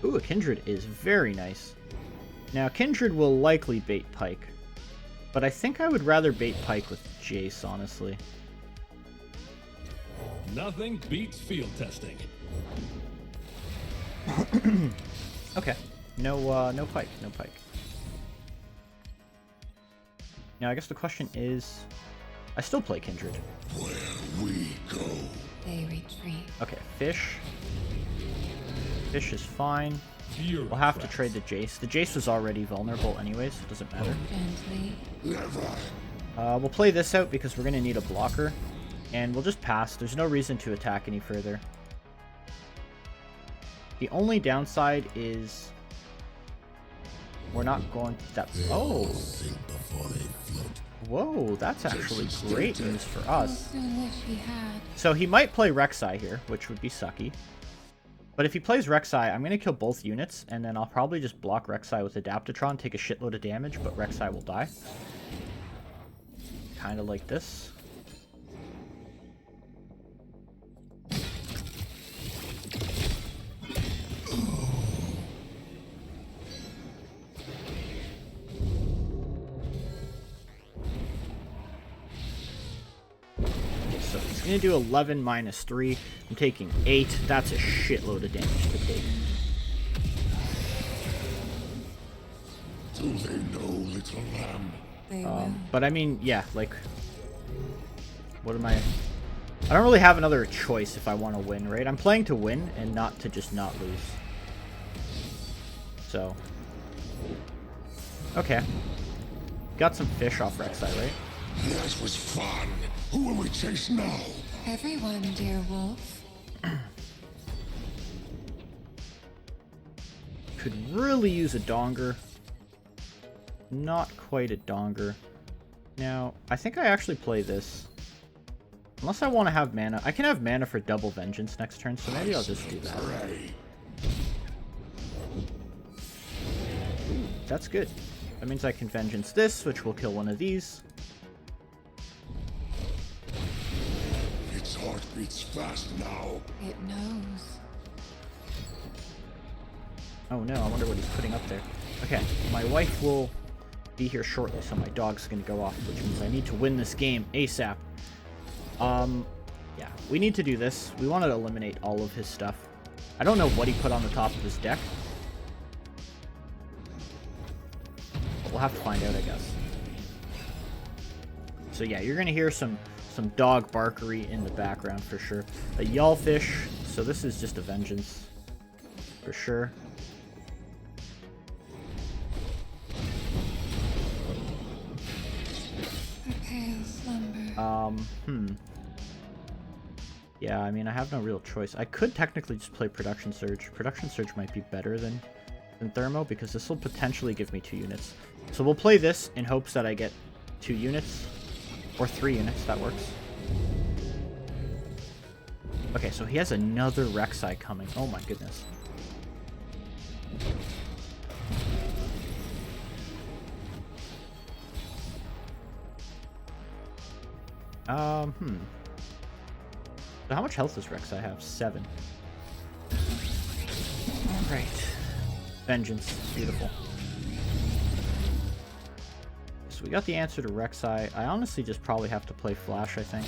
Speaker 1: Ooh, a Kindred is very nice. Now, Kindred will likely bait pike. But I think I would rather bait pike with Jace, honestly.
Speaker 5: Nothing beats field testing.
Speaker 1: Okay. No pike. No pike. Now, I guess the question is... I still play Kindred.
Speaker 2: Where we go.
Speaker 3: They retreat.
Speaker 1: Okay, fish. Fish is fine. We'll have to trade the Jace. The Jace was already vulnerable anyways, so it doesn't matter.
Speaker 3: Gently.
Speaker 2: Never.
Speaker 1: We'll play this out because we're going to need a blocker. And we'll just pass. There's no reason to attack any further. The only downside is... we're not going to... that... oh!
Speaker 2: Think before they float.
Speaker 1: Whoa, that's actually great news for us.
Speaker 3: Soon wish he had.
Speaker 1: So he might play Rek'Sai here, which would be sucky. But if he plays Rek'Sai, I'm going to kill both units, and then I'll probably just block Rek'Sai with Adaptatron, take a shitload of damage, but Rek'Sai will die. Kind of like this. So he's going to do 11 minus 3. I'm taking 8. That's a shitload of damage to take.
Speaker 2: Do they know, little lamb?
Speaker 3: They will.
Speaker 1: But I mean, yeah, like... what am I... I don't really have another choice if I want to win, right? I'm playing to win and not to just not lose. So... okay. Got some fish off Rek'Sai, right?
Speaker 2: This was fun. Who will we chase now?
Speaker 3: Everyone, dear wolf.
Speaker 1: Could really use a Donger. Not quite a Donger. Now, I think I actually play this. Unless I want to have mana. I can have mana for double Vengeance next turn, so maybe I'll just do that. Ooh, that's good. That means I can Vengeance this, which will kill one of these.
Speaker 2: Its heart beats fast now.
Speaker 3: It knows.
Speaker 1: Oh no, I wonder what he's putting up there. Okay, my wife will be here shortly, so my dog's gonna go off, which means I need to win this game ASAP. Yeah, we need to do this. We want to eliminate all of his stuff. I don't know what he put on the top of his deck. But we'll have to find out, I guess. So yeah, you're gonna hear some dog barkery in the background for sure. A Yellfish, so this is just a Vengeance. For sure.
Speaker 3: A pale slumber.
Speaker 1: Yeah, I mean, I have no real choice. I could technically just play Production Surge. Production Surge might be better than Thermo, because this will potentially give me 2 units. So we'll play this in hopes that I get 2 units. Or 3 units, that works. Okay, so he has another Rek'Sai coming. Oh my goodness. So how much health does Rek'Sai have? 7. Alright. Vengeance. Beautiful. So we got the answer to Rek'Sai. I honestly just probably have to play Flash, I think.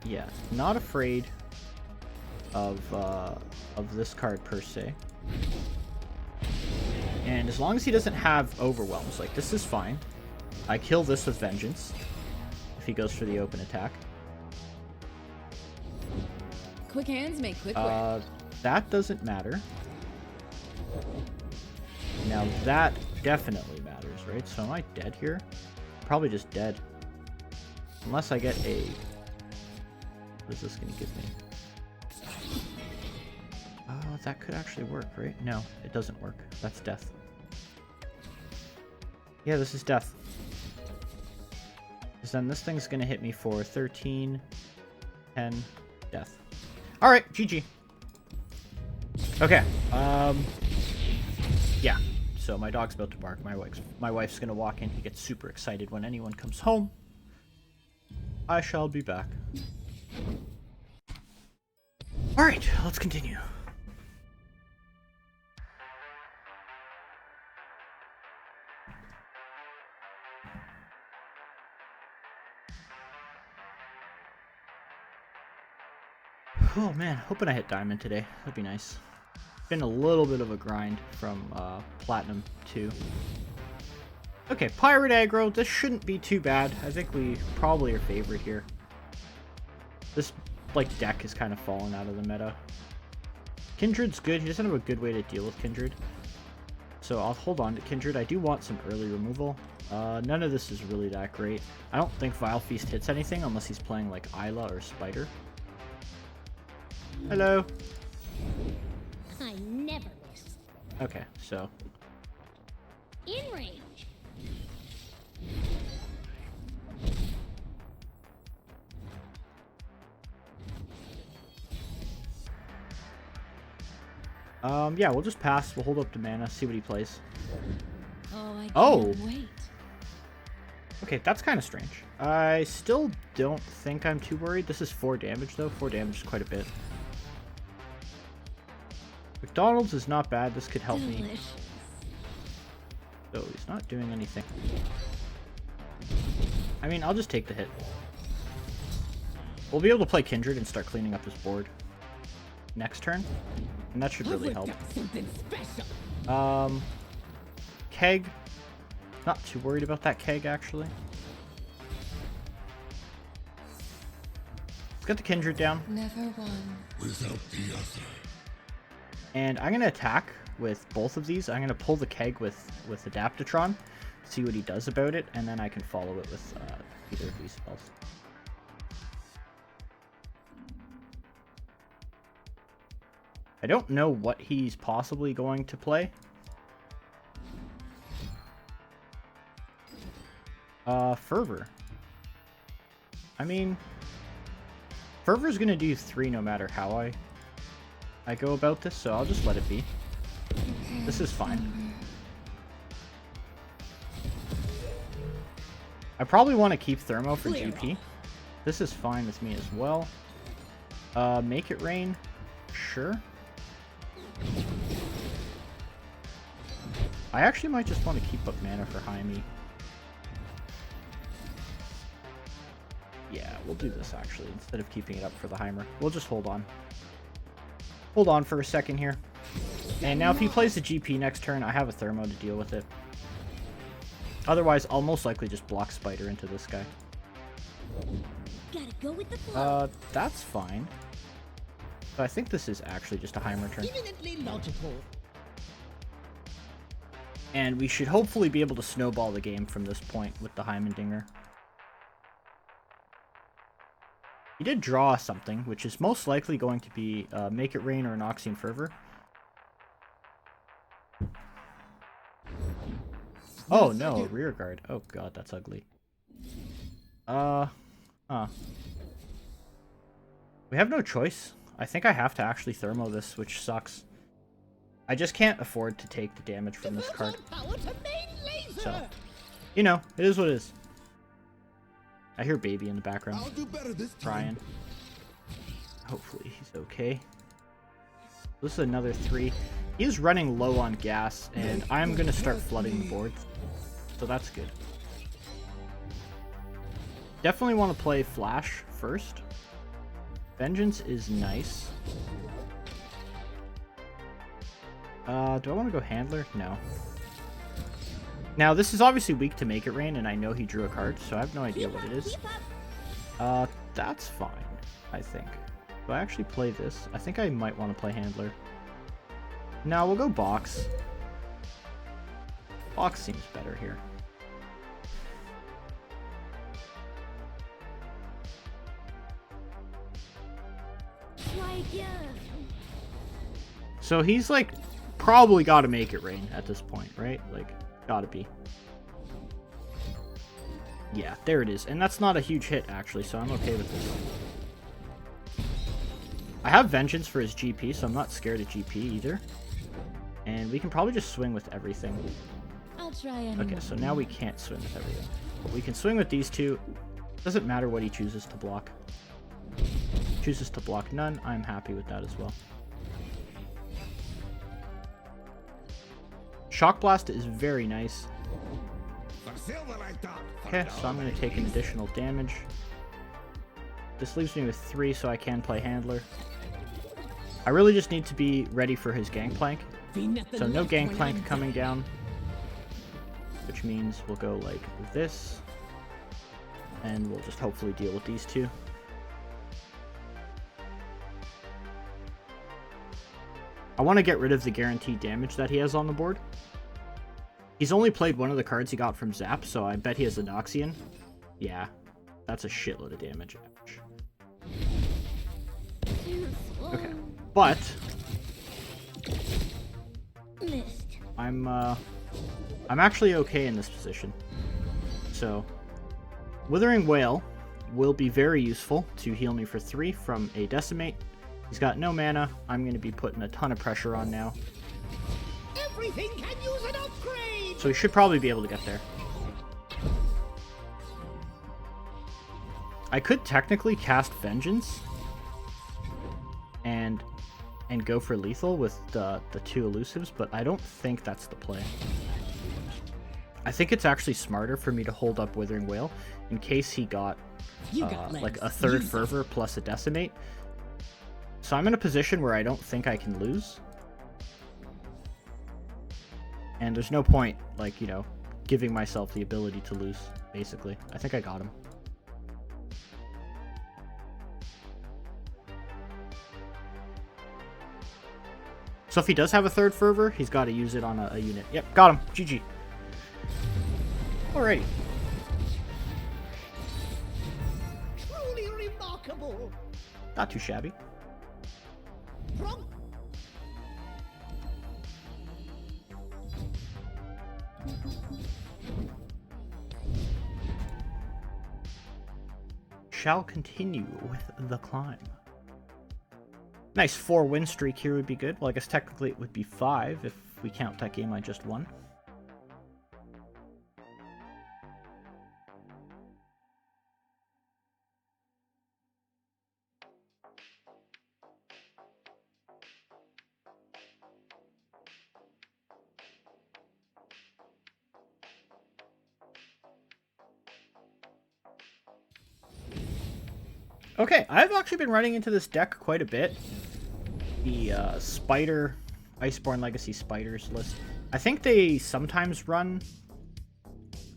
Speaker 1: Yeah. Not afraid of this card per se. And as long as he doesn't have overwhelms, like, this is fine. I kill this with Vengeance if he goes for the open attack.
Speaker 3: Quick hands make quick work.
Speaker 1: That doesn't matter. Now that definitely matters, right? So am I dead here? Probably just dead. Unless I get a... What is this going to give me? That could actually work, right? No, it doesn't work. That's death. Yeah, this is death. Because then this thing's going to hit me for 13, 10, death. Alright, GG. Okay, yeah. So my dog's about to bark. My wife's going to walk in. He gets super excited when anyone comes home. I shall be back. Alright, let's continue. Oh man, hoping I hit diamond today. That'd be nice. Been a little bit of a grind from platinum too. Okay, pirate aggro. This shouldn't be too bad. I think we probably are favorite here. This like deck is kind of falling out of the meta. Kindred's good. He doesn't have a good way to deal with Kindred, so I'll hold on to Kindred. I do want some early removal. None of this is really that great. I don't think Vile Feast hits anything unless he's playing like Isla or Spider. Hello.
Speaker 6: I never miss.
Speaker 1: Okay, so
Speaker 6: In range.
Speaker 1: yeah, we'll just pass. We'll hold up to mana, see what he plays.
Speaker 3: Oh, I can't wait.
Speaker 1: Okay, that's kind of strange. I still don't think I'm too worried. This is 4 damage, though. 4 damage is quite a bit. McDonald's is not bad. This could help me. So he's not doing anything. I mean, I'll just take the hit. We'll be able to play Kindred and start cleaning up his board next turn. And that should really help. Keg. Not too worried about that Keg, actually. Let's get the Kindred down.
Speaker 3: Never one.
Speaker 2: Without the other.
Speaker 1: And I'm going to attack with both of these. I'm going to pull the Keg with Adaptatron, see what he does about it, and then I can follow it with either of these spells. I don't know what he's possibly going to play. Fervor. I mean, Fervor's going to do 3 no matter how I go about this, so I'll just let it be. This is fine. I probably want to keep Thermo for GP. This is fine with me as well. Make it rain. Sure. I actually might just want to keep up mana for Jaime. Yeah, we'll do this actually, instead of keeping it up for the Heimer. We'll just hold on. Hold on for a second here. And now if he plays the GP next turn, I have a Thermo to deal with it. Otherwise, I'll most likely just block Spider into this guy.
Speaker 6: Gotta go with the flow.
Speaker 1: That's fine. But I think this is actually just a Heimer turn.
Speaker 4: Eminently logical.
Speaker 1: And we should hopefully be able to snowball the game from this point with the Heimendinger. He did draw something, which is most likely going to be Make It Rain or an Oxine Fervor. Oh no, a rear guard. Oh god, that's ugly. Huh. We have no choice. I think I have to actually Thermo this, which sucks. I just can't afford to take the damage from this card.
Speaker 4: Power to main laser.
Speaker 1: So, you know, it is what it is. I hear baby in the background.
Speaker 2: I'll do better this time.
Speaker 1: Brian. Hopefully he's okay. This is another 3. He is running low on gas, and I'm going to start flooding the board. So that's good. Definitely want to play Flash first. Vengeance is nice. Do I want to go Handler? No. Now, this is obviously weak to Make It Rain, and I know he drew a card, so I have no idea what it is. That's fine, I think. Do I actually play this? I think I might want to play Handler. No, we'll go Box. Box seems better here.
Speaker 6: Try again.
Speaker 1: So he's like probably got to Make It Rain at this point, right? Like, gotta be. Yeah, there it is. And that's not a huge hit, actually, so I'm okay with this. I have Vengeance for his GP, so I'm not scared of GP either. And we can probably just swing with everything.
Speaker 3: I'll try anyway.
Speaker 1: Okay, so now we can't swing with everything. But we can swing with these two. Doesn't matter what he chooses to block. Chooses to block none. I'm happy with that as well. Shock Blast is very nice. Okay, so I'm going to take an additional damage. This leaves me with 3, so I can play Handler. I really just need to be ready for his Gangplank. So no Gangplank coming down. Which means we'll go like this. And we'll just hopefully deal with these two. I want to get rid of the guaranteed damage that he has on the board. He's only played one of the cards he got from Zap, so I bet he has a Noxian. Yeah, that's a shitload of damage. Okay, but I'm actually okay in this position. So, Withering Wail will be very useful to heal me for 3 from a Decimate. He's got no mana. I'm going to be putting a ton of pressure on now.
Speaker 4: Everything can use an upgrade.
Speaker 1: So he should probably be able to get there. I could technically cast Vengeance and go for lethal with the 2 elusives, but I don't think that's the play. I think it's actually smarter for me to hold up Withering Wail in case he got like a 3rd Fervor plus a Decimate. So I'm in a position where I don't think I can lose. And there's no point, like, you know, giving myself the ability to lose, basically. I think I got him. So if he does have a 3rd Fervor, he's got to use it on a unit. Yep, got him. GG. Alrighty.
Speaker 4: Truly remarkable.
Speaker 1: Not too shabby.
Speaker 4: From
Speaker 1: Shall continue with the climb. Nice 4 win streak here would be good. Well, I guess technically it would be 5 if we count that game I just won. Okay, I've actually been running into this deck quite a bit. The Spider, Iceborne Legacy Spiders list. I think they sometimes run...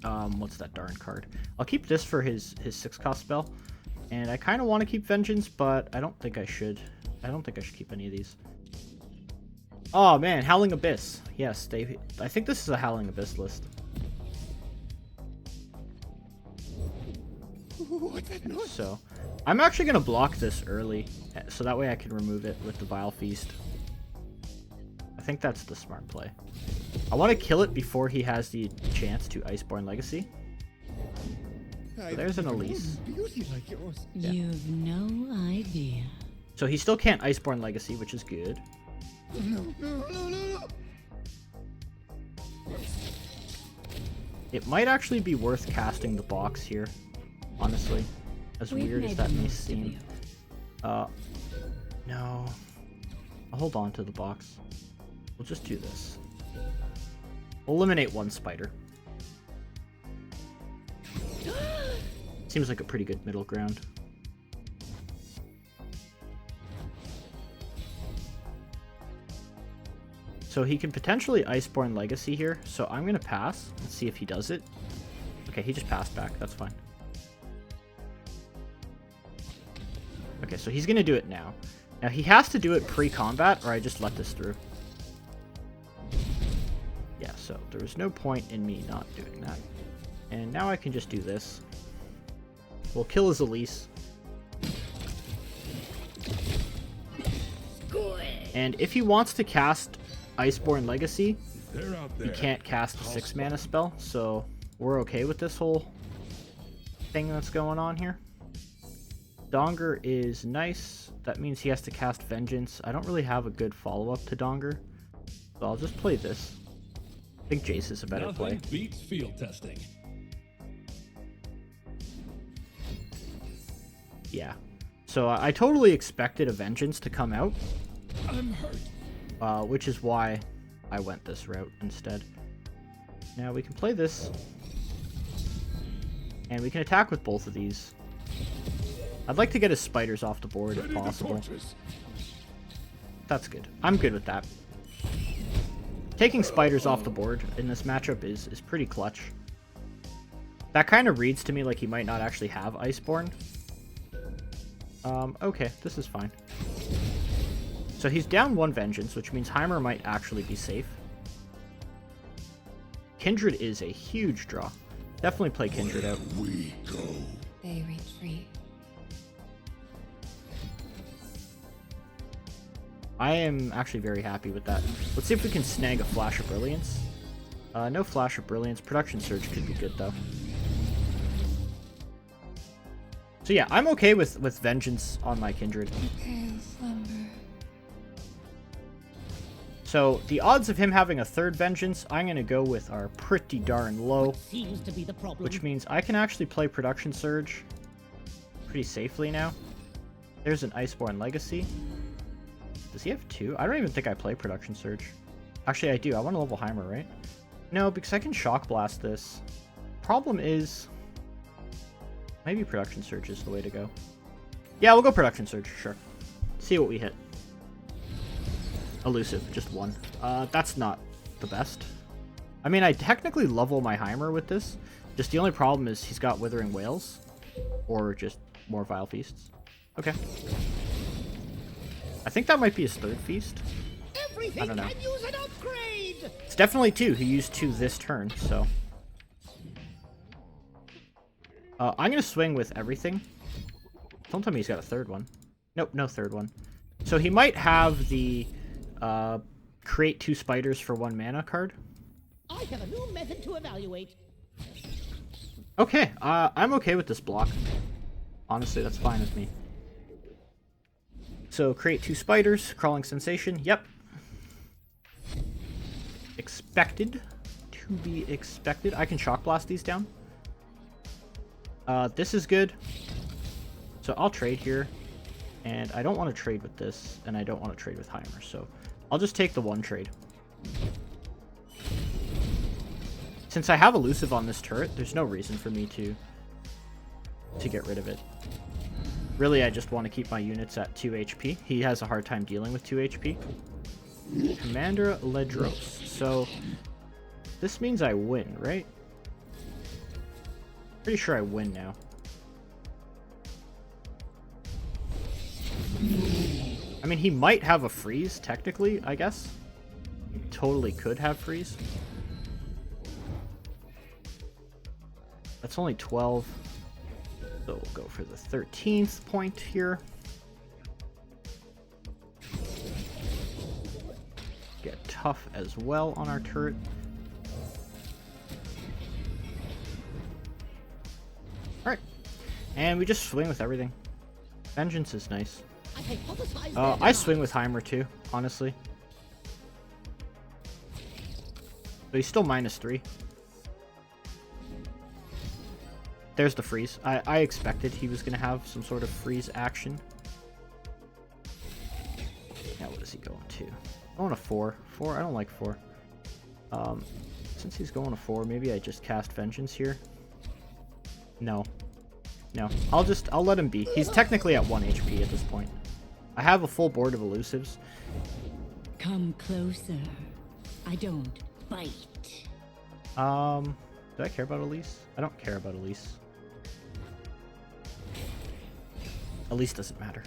Speaker 1: what's that darn card? I'll keep this for his 6-cost spell. And I kind of want to keep Vengeance, but I don't think I should. I don't think I should keep any of these. Oh man, Howling Abyss. Yes, I think this is a Howling Abyss list. So, I'm actually going to block this early, so that way I can remove it with the Vile Feast. I think that's the smart play. I want to kill it before he has the chance to Iceborne Legacy. So there's an Elise.
Speaker 3: You've no idea.
Speaker 1: So he still can't Iceborne Legacy, which is good.
Speaker 2: No, no, no, no.
Speaker 1: It might actually be worth casting the box here, honestly. As weird as that may seem. No. I'll hold on to the box. We'll just do this. Eliminate one spider. Seems like a pretty good middle ground. So he can potentially Iceborne Legacy here, so I'm gonna pass and see if he does it. Okay, he just passed back, that's fine. Okay, so he's gonna do it now. Now he has to do it pre-combat, or I just let this through. Yeah, so there was no point in me not doing that. And now I can just do this. We'll kill his Elise. And if he wants to cast Iceborne Legacy, he can't cast a 6-mana spell, so we're okay with this whole thing that's going on here. Donger is nice. That means he has to cast Vengeance. I don't really have a good follow-up to Donger, so I'll just play this. I think Jace is a better play.
Speaker 5: Nothing beats field testing.
Speaker 1: Yeah. So I totally expected a Vengeance to come out.
Speaker 5: I'm hurt.
Speaker 1: Which is why I went this route instead. Now we can play this. And we can attack with both of these. I'd like to get his spiders off the board if possible. That's good. I'm good with that. Taking spiders off the board in this matchup is pretty clutch. That kind of reads to me like he might not actually have Iceborne. Okay, this is fine. So he's down one Vengeance, which means Heimer might actually be safe. Kindred is a huge draw. Definitely play Kindred out.
Speaker 2: We go.
Speaker 3: They retreat.
Speaker 1: I am actually very happy with that. Let's see if we can snag a Flash of Brilliance. No Flash of Brilliance. Production Surge could be good, though. So yeah, I'm okay with Vengeance on my Kindred. So the odds of him having a third Vengeance, I'm going to go with are pretty darn low.
Speaker 4: Seems to be the problem.
Speaker 1: Which means I can actually play Production Surge pretty safely now. There's an Iceborne Legacy. Does he have two? I don't even think I play Production Surge. Actually, I do. I want to level Heimer, right? No, because I can Shock Blast this. Problem is, maybe Production Surge is the way to go. Yeah, we'll go Production Surge, sure. See what we hit. Elusive, just one. That's not the best. I mean, I technically level my Heimer with this. Just the only problem is he's got Withering Whales. Or just more Vile Feasts. Okay. I think that might be his third feast.
Speaker 4: Everything
Speaker 1: I don't know.
Speaker 4: can use an upgrade.
Speaker 1: It's definitely two. He used two this turn, so. I'm going to swing with everything. Don't tell me he's got a third one. Nope, no third one. So he might have the create 2 spiders for 1 mana card.
Speaker 4: I have a new method to evaluate.
Speaker 1: Okay, I'm okay with this block. Honestly, that's fine with me. So create 2 spiders, Crawling Sensation, yep. Expected. To be expected. I can Shock Blast these down. This is good. So I'll trade here. And I don't want to trade with this, and I don't want to trade with Heimer, so I'll just take the one trade. Since I have Elusive on this turret, there's no reason for me to get rid of it. Really, I just want to keep my units at 2 HP. He has a hard time dealing with 2 HP. Commander Ledros. So, this means I win, right? Pretty sure I win now. I mean, he might have a freeze, technically, I guess. He totally could have freeze. That's only 12. So we'll go for the 13th point here. Get tough as well on our turret. Alright. And we just swing with everything. Vengeance is nice. I swing with Heimer too, honestly. So he's still -3. There's the freeze. I expected he was going to have some sort of freeze action. Now what is he going to? Going to 4. 4? I don't like 4. Since he's going to 4, maybe I just cast Vengeance here. No. No. I'll let him be. He's technically at 1 HP at this point. I have a full board of elusives.
Speaker 6: Come closer. I don't bite.
Speaker 1: Do I care about Elise? I don't care about Elise. Elise doesn't matter.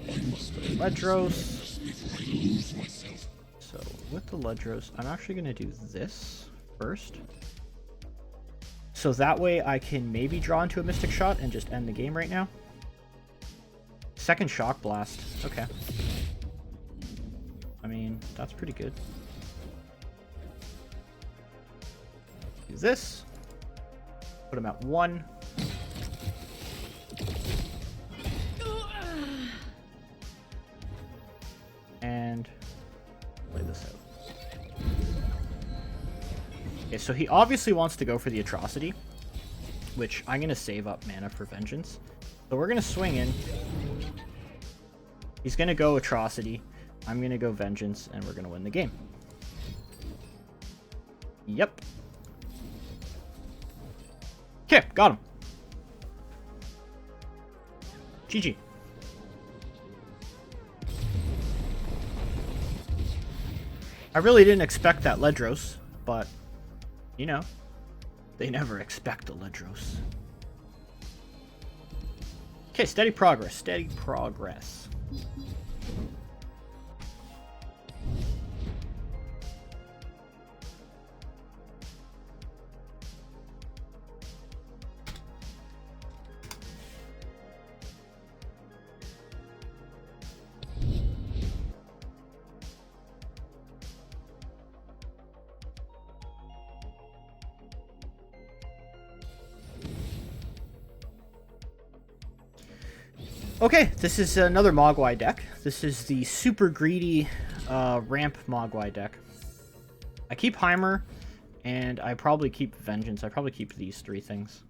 Speaker 1: Ledros. So with the Ledros, I'm actually going to do this first. So that way I can maybe draw into a Mystic Shot and just end the game right now. Second Shock Blast. Okay. I mean, that's pretty good. Do this. Put him at 1. And play this out. Okay, so he obviously wants to go for the Atrocity, which I'm going to save up mana for Vengeance. So we're going to swing in. He's going to go Atrocity. I'm going to go Vengeance, and we're going to win the game. Yep. Okay, got him. GG. I really didn't expect that Ledros, but, you know, they never expect a Ledros. Okay, steady progress, steady progress. Okay, this is another Mogwai deck. This is the super greedy ramp Mogwai deck. I keep Heimer, and I probably keep Vengeance. I probably keep these 3 things.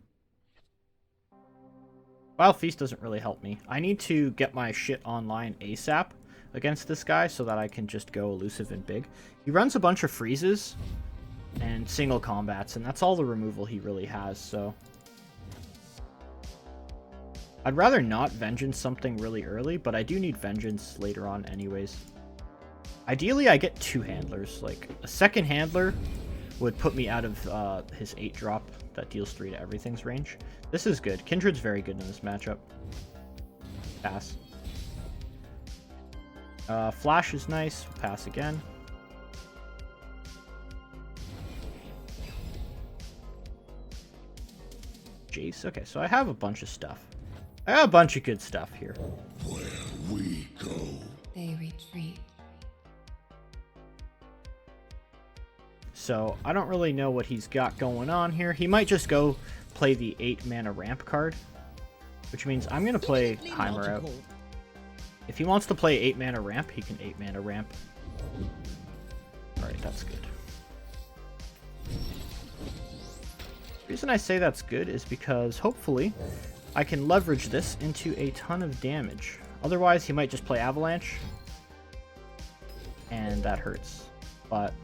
Speaker 1: Wild Feast doesn't really help me. I need to get my shit online ASAP against this guy so that I can just go elusive and big. He runs a bunch of freezes and single combats, and that's all the removal he really has, so... I'd rather not Vengeance something really early, but I do need Vengeance later on anyways. Ideally, I get 2 handlers. Like, a second handler would put me out of his 8-drop that deals 3 to everything's range. This is good. Kindred's very good in this matchup. Pass. Flash is nice. Pass again. Jace. Okay, so I have a bunch of stuff. I got a bunch of good stuff here.
Speaker 2: Where we go.
Speaker 3: They retreat.
Speaker 1: So I don't really know what he's got going on here. He might just go play the 8 mana ramp card, which means I'm going to play Heimer out. If he wants to play 8 mana ramp, he can 8 mana ramp. Alright, that's good. The reason I say that's good is because hopefully I can leverage this into a ton of damage. Otherwise, he might just play Avalanche, and that hurts. But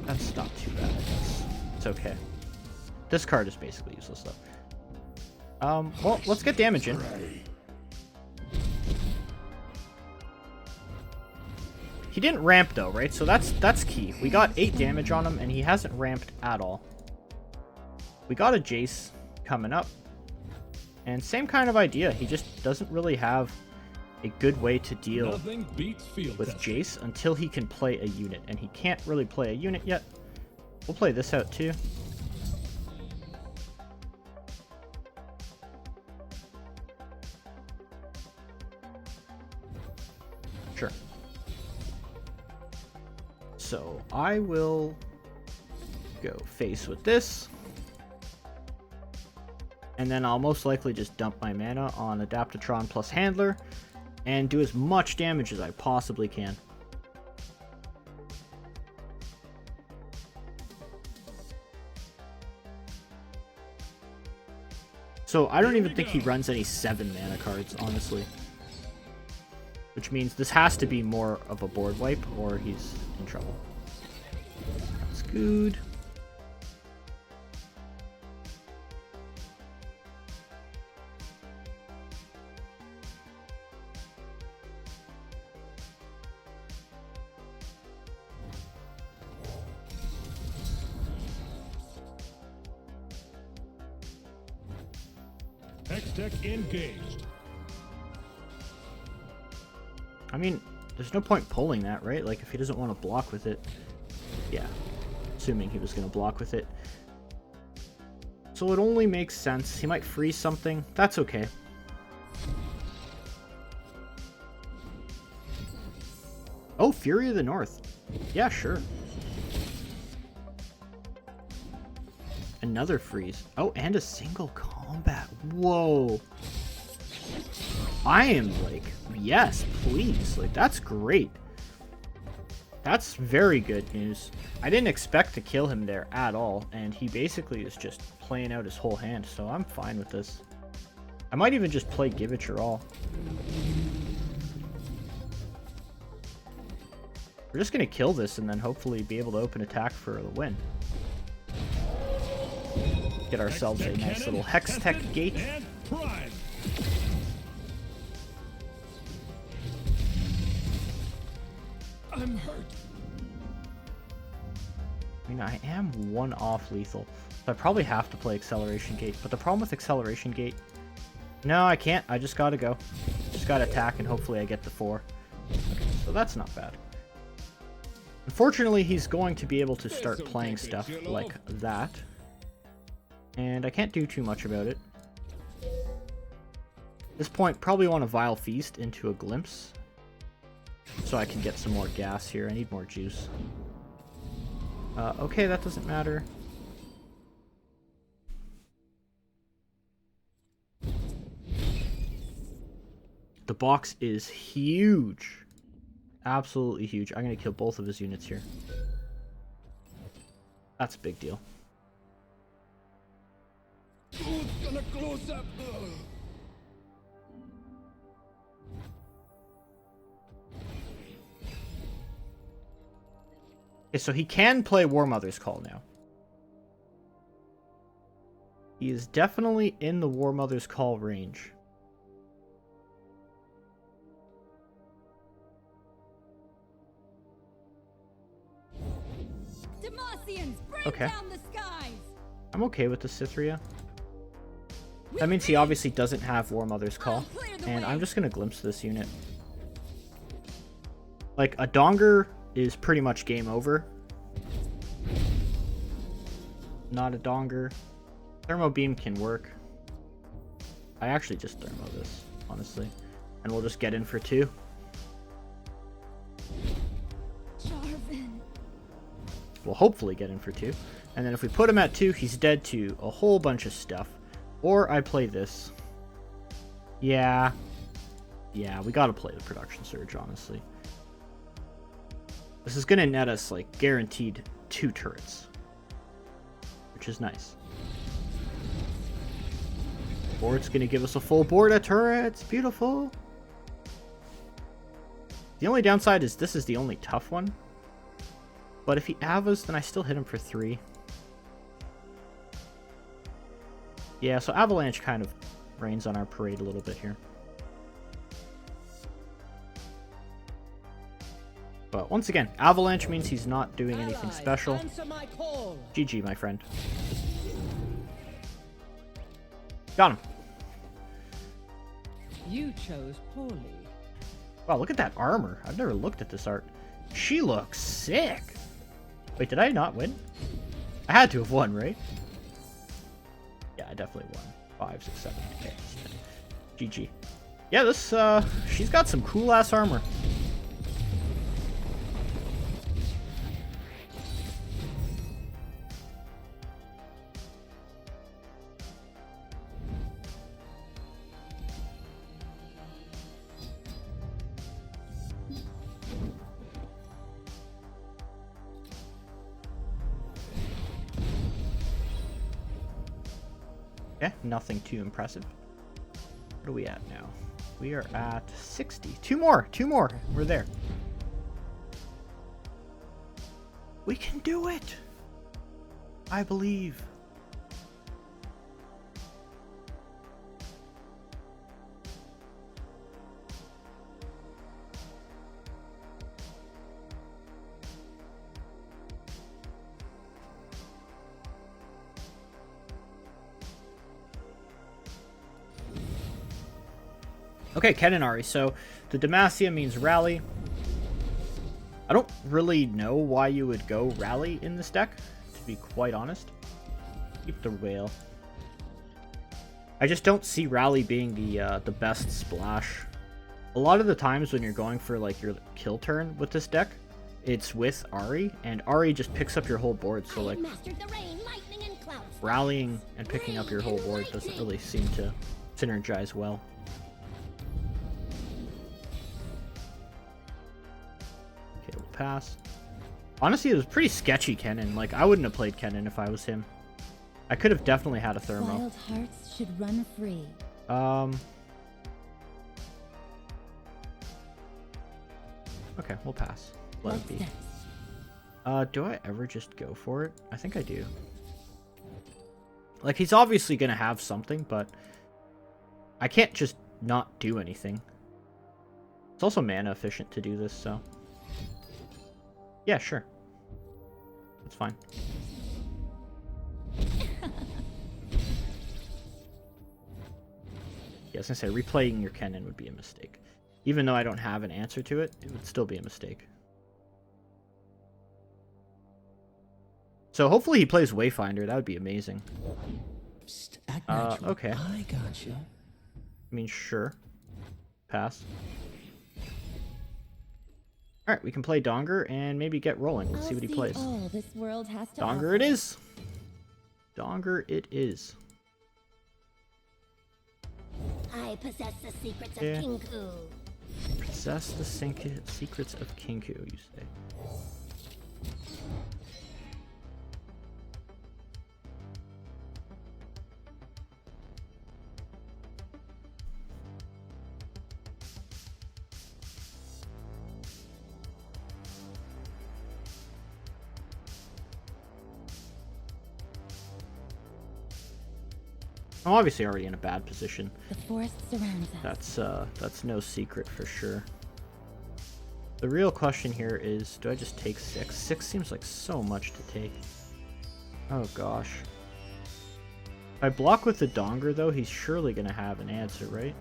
Speaker 1: that's not too bad, I guess. It's okay. This card is basically useless, though. Well, let's get damage in. He didn't ramp, though, right? So that's key. We got 8 damage on him, and he hasn't ramped at all. We got a Jace coming up. And same kind of idea. He just doesn't really have a good way to deal with Jace until he can play a unit. And he can't really play a unit yet. We'll play this out too. Sure. So I will go face with this. And then I'll most likely just dump my mana on Adaptatron plus Handler and do as much damage as I possibly can. So I don't even think he runs any 7 mana cards, honestly. Which means this has to be more of a board wipe, or he's in trouble. That's good.
Speaker 5: Hextech engaged.
Speaker 1: I mean, there's no point pulling that, right? Like, if he doesn't want to block with it. Yeah. Assuming he was going to block with it. So it only makes sense. He might freeze something. That's okay. Oh, Fury of the North. Yeah, sure. Another freeze. Oh, and a single combat. Whoa. I am like, yes, please. Like, that's great. That's very good news. I didn't expect to kill him there at all, and he basically is just playing out his whole hand, so I'm fine with this. I might even just play Give It Your All. We're just going to kill this and then hopefully be able to open attack for the win. Get ourselves a nice little Hextech gate.
Speaker 5: I'm hurt.
Speaker 1: I mean, I am 1 off lethal, so I probably have to play Acceleration Gate. But the problem with Acceleration Gate... No, I can't. I just gotta go. Just gotta attack, and hopefully I get the 4. Okay, so that's not bad. Unfortunately, he's going to be able to start playing stuff like that. And I can't do too much about it. At this point, probably want to Vile Feast into a Glimpse. So I can get some more gas here. I need more juice. Okay, that doesn't matter. The box is huge. Absolutely huge. I'm going to kill both of his units here. That's a big deal.
Speaker 5: Who's gonna close up?
Speaker 1: Okay, so he can play War Mother's Call now. He is definitely in the War Mother's Call range.
Speaker 6: Demacians, bring
Speaker 1: Okay.
Speaker 6: down the skies.
Speaker 1: I'm okay with the Cythria. That means he obviously doesn't have War Mother's Call. And I'm just going to glimpse this unit. Like, a Donger is pretty much game over. Not a Donger. Thermo Beam can work. I actually just Thermo this, honestly. And we'll just get in for 2.
Speaker 6: Jarvan.
Speaker 1: We'll hopefully get in for 2. And then if we put him at 2, he's dead to a whole bunch of stuff. Or I play this. Yeah. Yeah, we gotta play the Production Surge, honestly. This is gonna net us, like, guaranteed 2 turrets. Which is nice. Or it's gonna give us a full board of turrets. Beautiful. The only downside is this is the only tough one. But if he Avas, then I still hit him for 3. Yeah, so Avalanche kind of rains on our parade a little bit here. But once again, Avalanche means he's not doing anything special. GG, my friend. Got him.
Speaker 8: You chose poorly.
Speaker 1: Wow, look at that armor. I've never looked at this art. She looks sick. Wait, did I not win? I had to have won, right? Yeah, I definitely won. 5, 6, 7. Okay. GG. Yeah, this, she's got some cool-ass armor. Yeah, nothing too impressive. What are we at now? We are at 60. Two more. We're there. We can do it. I believe. Okay, Kenanari. So the Demacia means rally. I don't really know why you would go rally in this deck, to be quite honest. Keep the whale. I just don't see rally being the best splash. A lot of the times when you're going for like your kill turn with this deck, it's with Ahri, and Ahri just picks up your whole board. So like rallying and picking up your whole board doesn't really seem to synergize well. Pass. Honestly, it was pretty sketchy, Kennen. Like, I wouldn't have played Kennen if I was him. I could have definitely had a thermo.
Speaker 3: Wild hearts should run free.
Speaker 1: Okay, we'll pass. Let it be. Do I ever just go for it? I think I do. Like, he's obviously gonna have something, but I can't just not do anything. It's also mana efficient to do this, so... Yeah, sure. That's fine. Yeah, I was gonna say, replaying your Kennen would be a mistake. Even though I don't have an answer to it, it would still be a mistake. So hopefully he plays Wayfinder, that would be amazing. Okay.
Speaker 7: I got you.
Speaker 1: I mean, sure. Pass. Alright, we can play Donger and maybe get rolling. Let's see what he plays.
Speaker 3: All this world has to
Speaker 1: Donger
Speaker 3: offer.
Speaker 1: it is. Donger it is.
Speaker 6: I possess the secrets of
Speaker 1: Yeah.
Speaker 6: Kinku.
Speaker 1: Possess the secrets of Kinku, you say. I'm obviously already in a bad position.
Speaker 3: The forest surrounds us.
Speaker 1: That's no secret for sure. The real question here is, do I just take 6? 6 seems like so much to take. Oh gosh. If I block with the Donger though, he's surely gonna have an answer, right?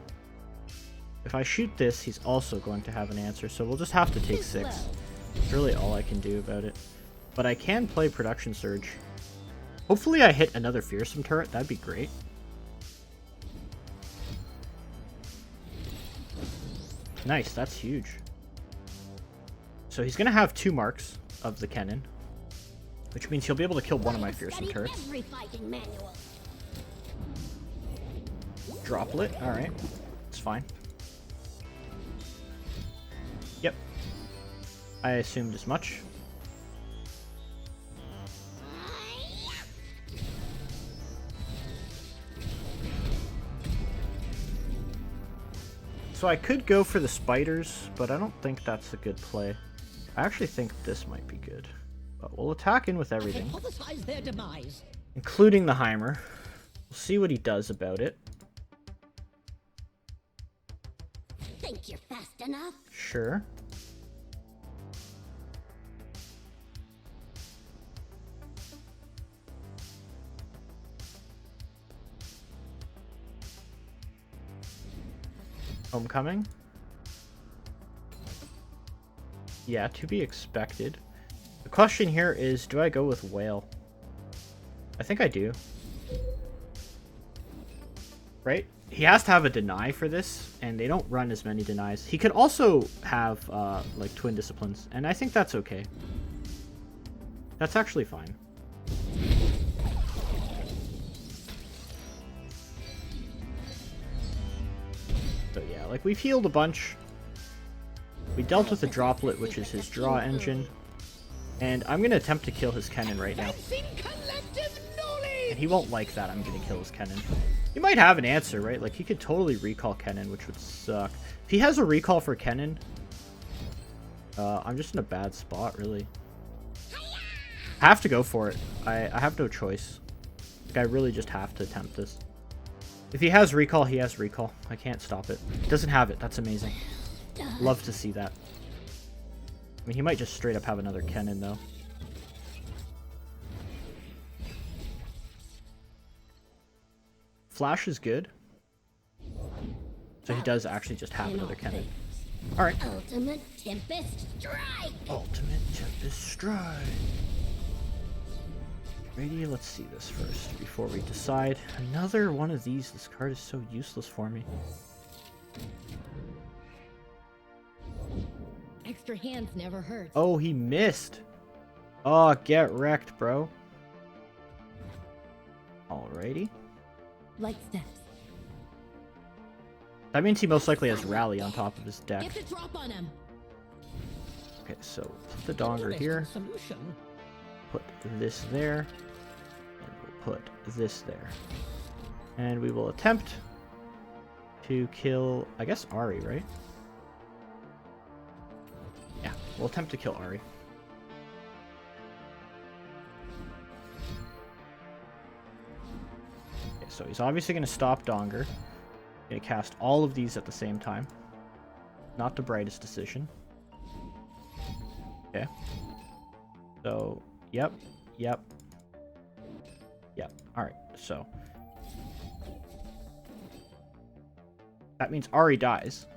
Speaker 1: If I shoot this, he's also going to have an answer, so we'll just have to take 6. That's really all I can do about it. But I can play Production Surge. Hopefully I hit another Fearsome turret, that'd be great. Nice, that's huge. So he's gonna have 2 marks of the Kennen, which means he'll be able to kill one of my Fearsome turrets.
Speaker 6: Every fighting manual.
Speaker 1: Droplet, alright. It's fine. Yep. I assumed as much. So I could go for the spiders, but I don't think that's a good play. I actually think this might be good. But we'll attack in with everything,
Speaker 4: Hypothesize their demise.
Speaker 1: including the Heimer. We'll see what he does about it.
Speaker 6: Think you're fast enough?
Speaker 1: Sure. Homecoming. Yeah, to be expected. The question here is, do I go with Whale? I think I do. Right? He has to have a deny for this, and they don't run as many denies. He could also have, like, Twin Disciplines, and I think that's okay. That's actually fine. So yeah, like, we've healed a bunch. We dealt with the Droplet, which is his draw engine. And I'm going to attempt to kill his Kennen right now.
Speaker 4: Dancing collective knowledge.
Speaker 1: And he won't like that I'm gonna kill his Kennen. He might have an answer, right? Like, he could totally recall Kennen, which would suck. If he has a recall for Kennen, I'm just in a bad spot, really. I have to go for it. I have no choice. Like, I really just have to attempt this. If he has recall, he has recall. I can't stop it. He doesn't have it. That's amazing. Love to see that. I mean, he might just straight up have another Kennen, though. Flash is good. So he does actually just have another Kennen. Alright.
Speaker 6: Ultimate Tempest Strike!
Speaker 1: Ultimate Tempest Strike. Ready? Let's see this first before we decide. Another one of these. This card is so useless for me.
Speaker 3: Extra hands never hurt.
Speaker 1: Oh, he missed. Oh, get wrecked, bro. Alrighty.
Speaker 3: Light steps.
Speaker 1: That means he most likely has Rally on top of his deck.
Speaker 3: Get the drop on him.
Speaker 1: Okay, so put the Donger here.
Speaker 4: Solution.
Speaker 1: Put this there. And we'll put this there. And we will attempt to kill, I guess, Ahri, right? Yeah, we'll attempt to kill Ahri. Okay, so he's obviously going to stop Donger. Going to cast all of these at the same time. Not the brightest decision. Okay. So, yep. Alright, so. That means Ahri dies.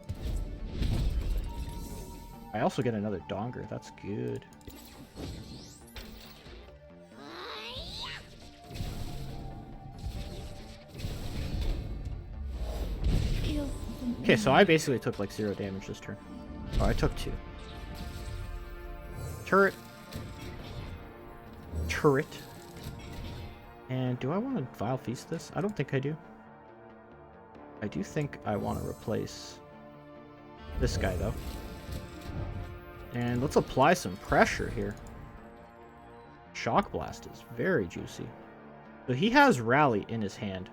Speaker 1: I also get another Donger. That's good. Okay, so I basically took like 0 damage this turn. Oh, I took 2. Turret. And do I want to Vile Feast this? I don't think I do. I do think I want to replace this guy, though. And let's apply some pressure here. Shock Blast is very juicy. So he has Rally in his hand.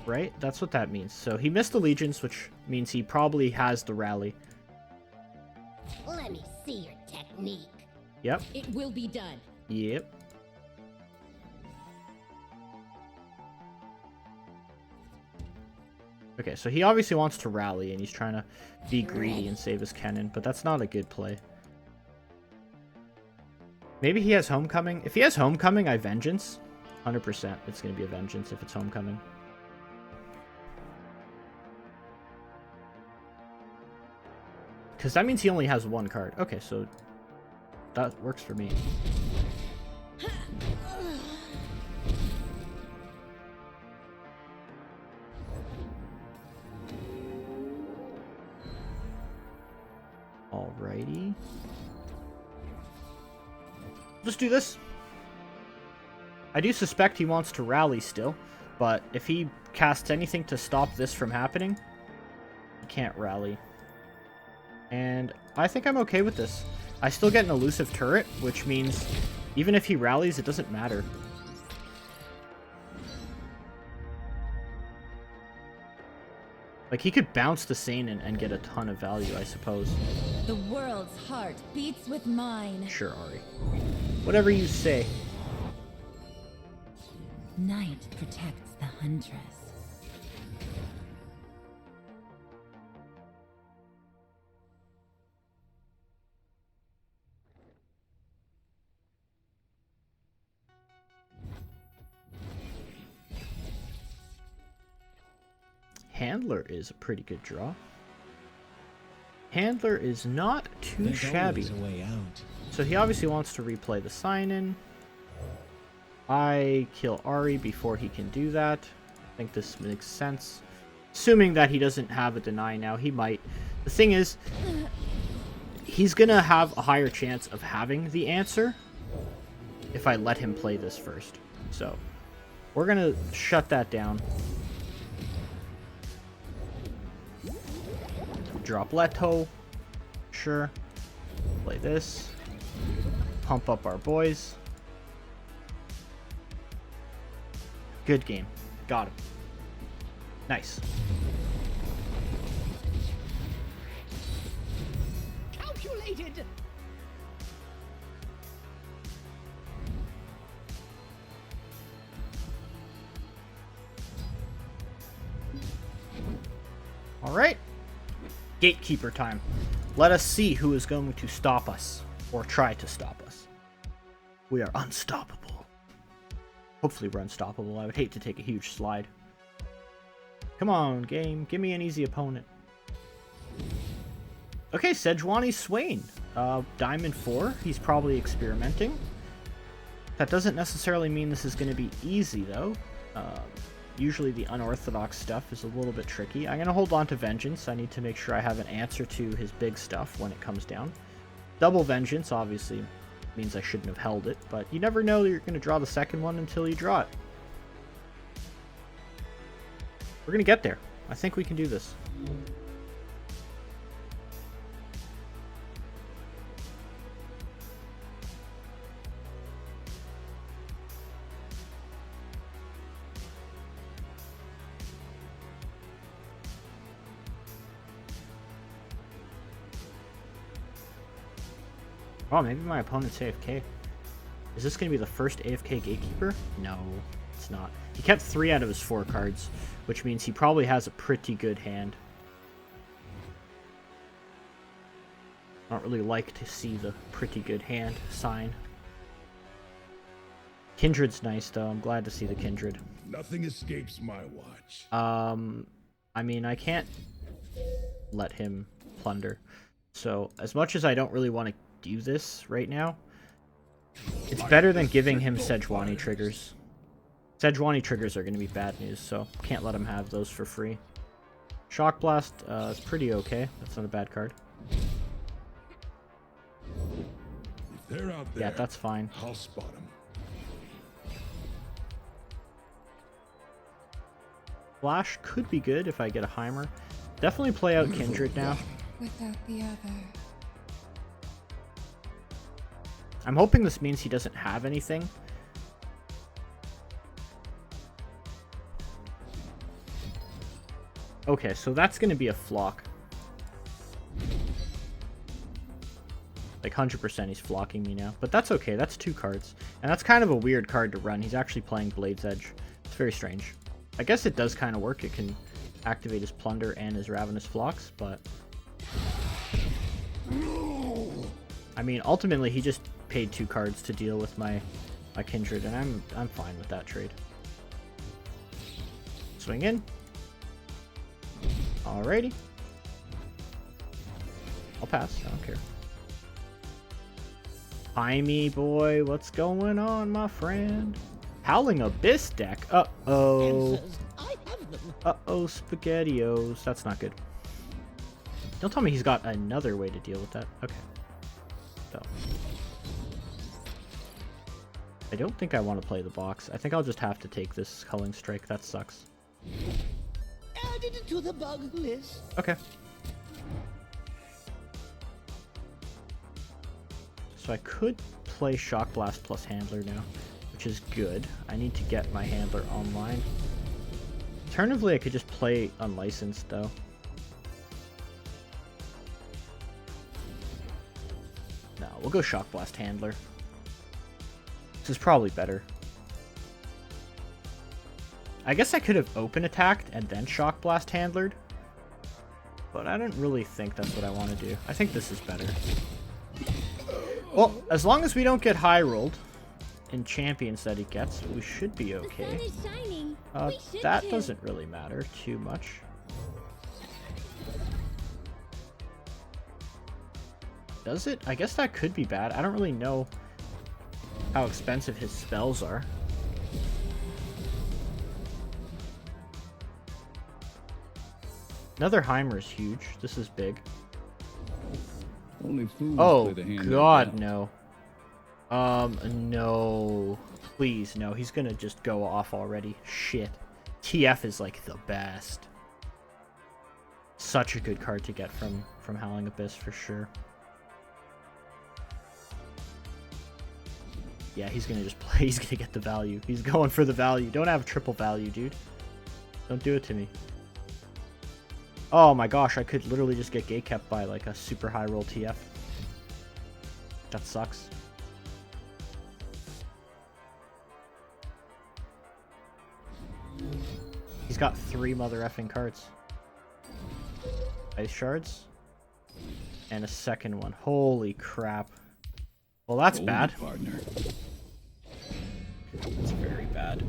Speaker 1: Right? That's what that means. So he missed Allegiance, which means he probably has the Rally.
Speaker 6: Let me see your technique.
Speaker 1: Yep.
Speaker 3: It will be done.
Speaker 1: Yep. Okay, so he obviously wants to rally, and he's trying to be greedy and save his Kennen, but that's not a good play. Maybe he has Homecoming. If he has Homecoming, I Vengeance. 100% it's going to be a Vengeance if it's Homecoming. Because that means he only has 1 card. Okay, so that works for me. Alrighty. Let's do this. I do suspect he wants to rally still, but if he casts anything to stop this from happening, he can't rally. And I think I'm okay with this. I still get an elusive turret, which means even if he rallies, it doesn't matter. Like, he could bounce the Sane and get a ton of value, I suppose.
Speaker 3: The world's heart beats with mine.
Speaker 1: Sure, Ahri. Whatever you say.
Speaker 3: Night protects the huntress.
Speaker 1: Handler is a pretty good draw. Handler is not too shabby.
Speaker 7: There's always a way out.
Speaker 1: So he obviously wants to replay the sign-in. I kill Ahri before he can do that. I think this makes sense. Assuming that he doesn't have a deny now, he might. The thing is, he's gonna have a higher chance of having the answer if I let him play this first. So we're gonna shut that down. Drop Leto. Sure. Play this. pump up our boys. Good game. Got him. Nice.
Speaker 4: Calculated.
Speaker 1: All right. Gatekeeper time. Let us see who is going to stop us, or try to stop us. We are unstoppable. Hopefully we're unstoppable. I would hate to take a huge slide. Come on, game. Give me an easy opponent. Okay, Sejuani Swain. Diamond 4. He's probably experimenting. That doesn't necessarily mean this is going to be easy, though. Usually the unorthodox stuff is a little bit tricky. I'm going to hold on to Vengeance. I need to make sure I have an answer to his big stuff when it comes down. Double Vengeance, obviously, means I shouldn't have held it, but you never know you're going to draw the second one until you draw it. We're going to get there. I think we can do this. Oh, maybe my opponent's AFK. Is this going to be the first AFK Gatekeeper? No, it's not. He kept 3 out of his 4 cards, which means he probably has a pretty good hand. I don't really like to see the pretty good hand sign. Kindred's nice, though. I'm glad to see the Kindred.
Speaker 2: Nothing escapes my watch.
Speaker 1: I mean, I can't let him plunder. So, as much as I don't really want to do this right now, it's better than giving him Sejuani triggers. Sejuani triggers are going to be bad news, so can't let him have those for free. Shock Blast is pretty okay. That's not a bad card.
Speaker 2: If they're out there,
Speaker 1: Yeah, that's fine.
Speaker 2: I'll spot them.
Speaker 1: Flash could be good if I get a Heimer. Definitely play out Kindred now.
Speaker 6: Without the other.
Speaker 1: I'm hoping this means he doesn't have anything. Okay, so that's going to be a flock. Like 100% he's flocking me now. But that's okay, that's 2 cards. And that's kind of a weird card to run. He's actually playing Blade's Edge. It's very strange. I guess it does kind of work. It can activate his Plunder and his Ravenous Flocks, but... I mean, ultimately he just paid 2 cards to deal with my Kindred, and I'm fine with that trade. Swing in. Alrighty. I'll pass. I don't care. Hi me, boy. What's going on, my friend? Howling Abyss deck. Uh-oh.
Speaker 4: Answers. I have them.
Speaker 1: Uh-oh, SpaghettiOs. That's not good. Don't tell me he's got another way to deal with that. Okay. So. I don't think I want to play the box. I think I'll just have to take this Culling Strike. That sucks.
Speaker 4: Added to the bug list.
Speaker 1: Okay. So I could play Shock Blast plus Handler now, which is good. I need to get my Handler online. Alternatively, I could just play Unlicensed, though. No, we'll go Shock Blast Handler. This is probably better. I guess I could have open attacked and then Shock Blast Handlered, but I don't really think that's what I want to do. I think this is better. Well, as long as we don't get high rolled in champions that he gets, we should be okay.
Speaker 6: The sun is shining. We should
Speaker 1: That
Speaker 6: too.
Speaker 1: doesn't really matter too much. Does it? I guess that could be bad. I don't really know how expensive his spells are. Another Heimer is huge. This is big.
Speaker 8: Only fools
Speaker 1: Oh,
Speaker 8: play the hand
Speaker 1: God,
Speaker 8: like that.
Speaker 1: no. No. Please, no. He's gonna just go off already. Shit. TF is, like, the best. Such a good card to get from Howling Abyss, for sure. Yeah, he's gonna just play. He's gonna get the value. He's going for the value. Don't have triple value, dude. Don't do it to me. Oh my gosh, I could literally just get gate kept by like a super high roll TF. That sucks. He's got 3 mother effing cards. Ice shards. And a second one. Holy crap. Well, that's bad.
Speaker 2: Partner.
Speaker 1: That's very bad.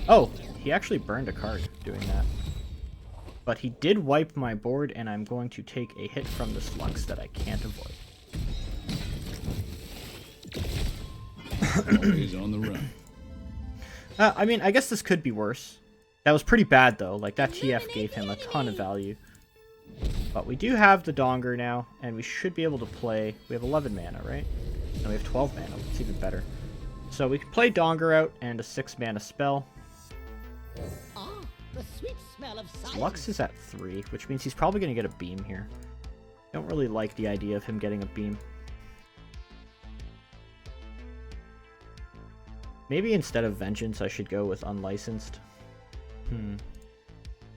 Speaker 1: Oh, he actually burned a card doing that. But he did wipe my board, and I'm going to take a hit from this Lux that I can't avoid.
Speaker 2: Always on the run.
Speaker 1: I mean, I guess this could be worse. That was pretty bad, though. Like, that TF gave him a ton of value. But we do have the Donger now, and we should be able to play... We have 11 mana, right? No, we have 12 mana. It's even better. So we can play Donger out and a 6 mana spell.
Speaker 4: Ah, the sweet smell of silence.
Speaker 1: Lux is at 3, which means he's probably going to get a beam here. I don't really like the idea of him getting a beam. Maybe instead of Vengeance, I should go with Unlicensed.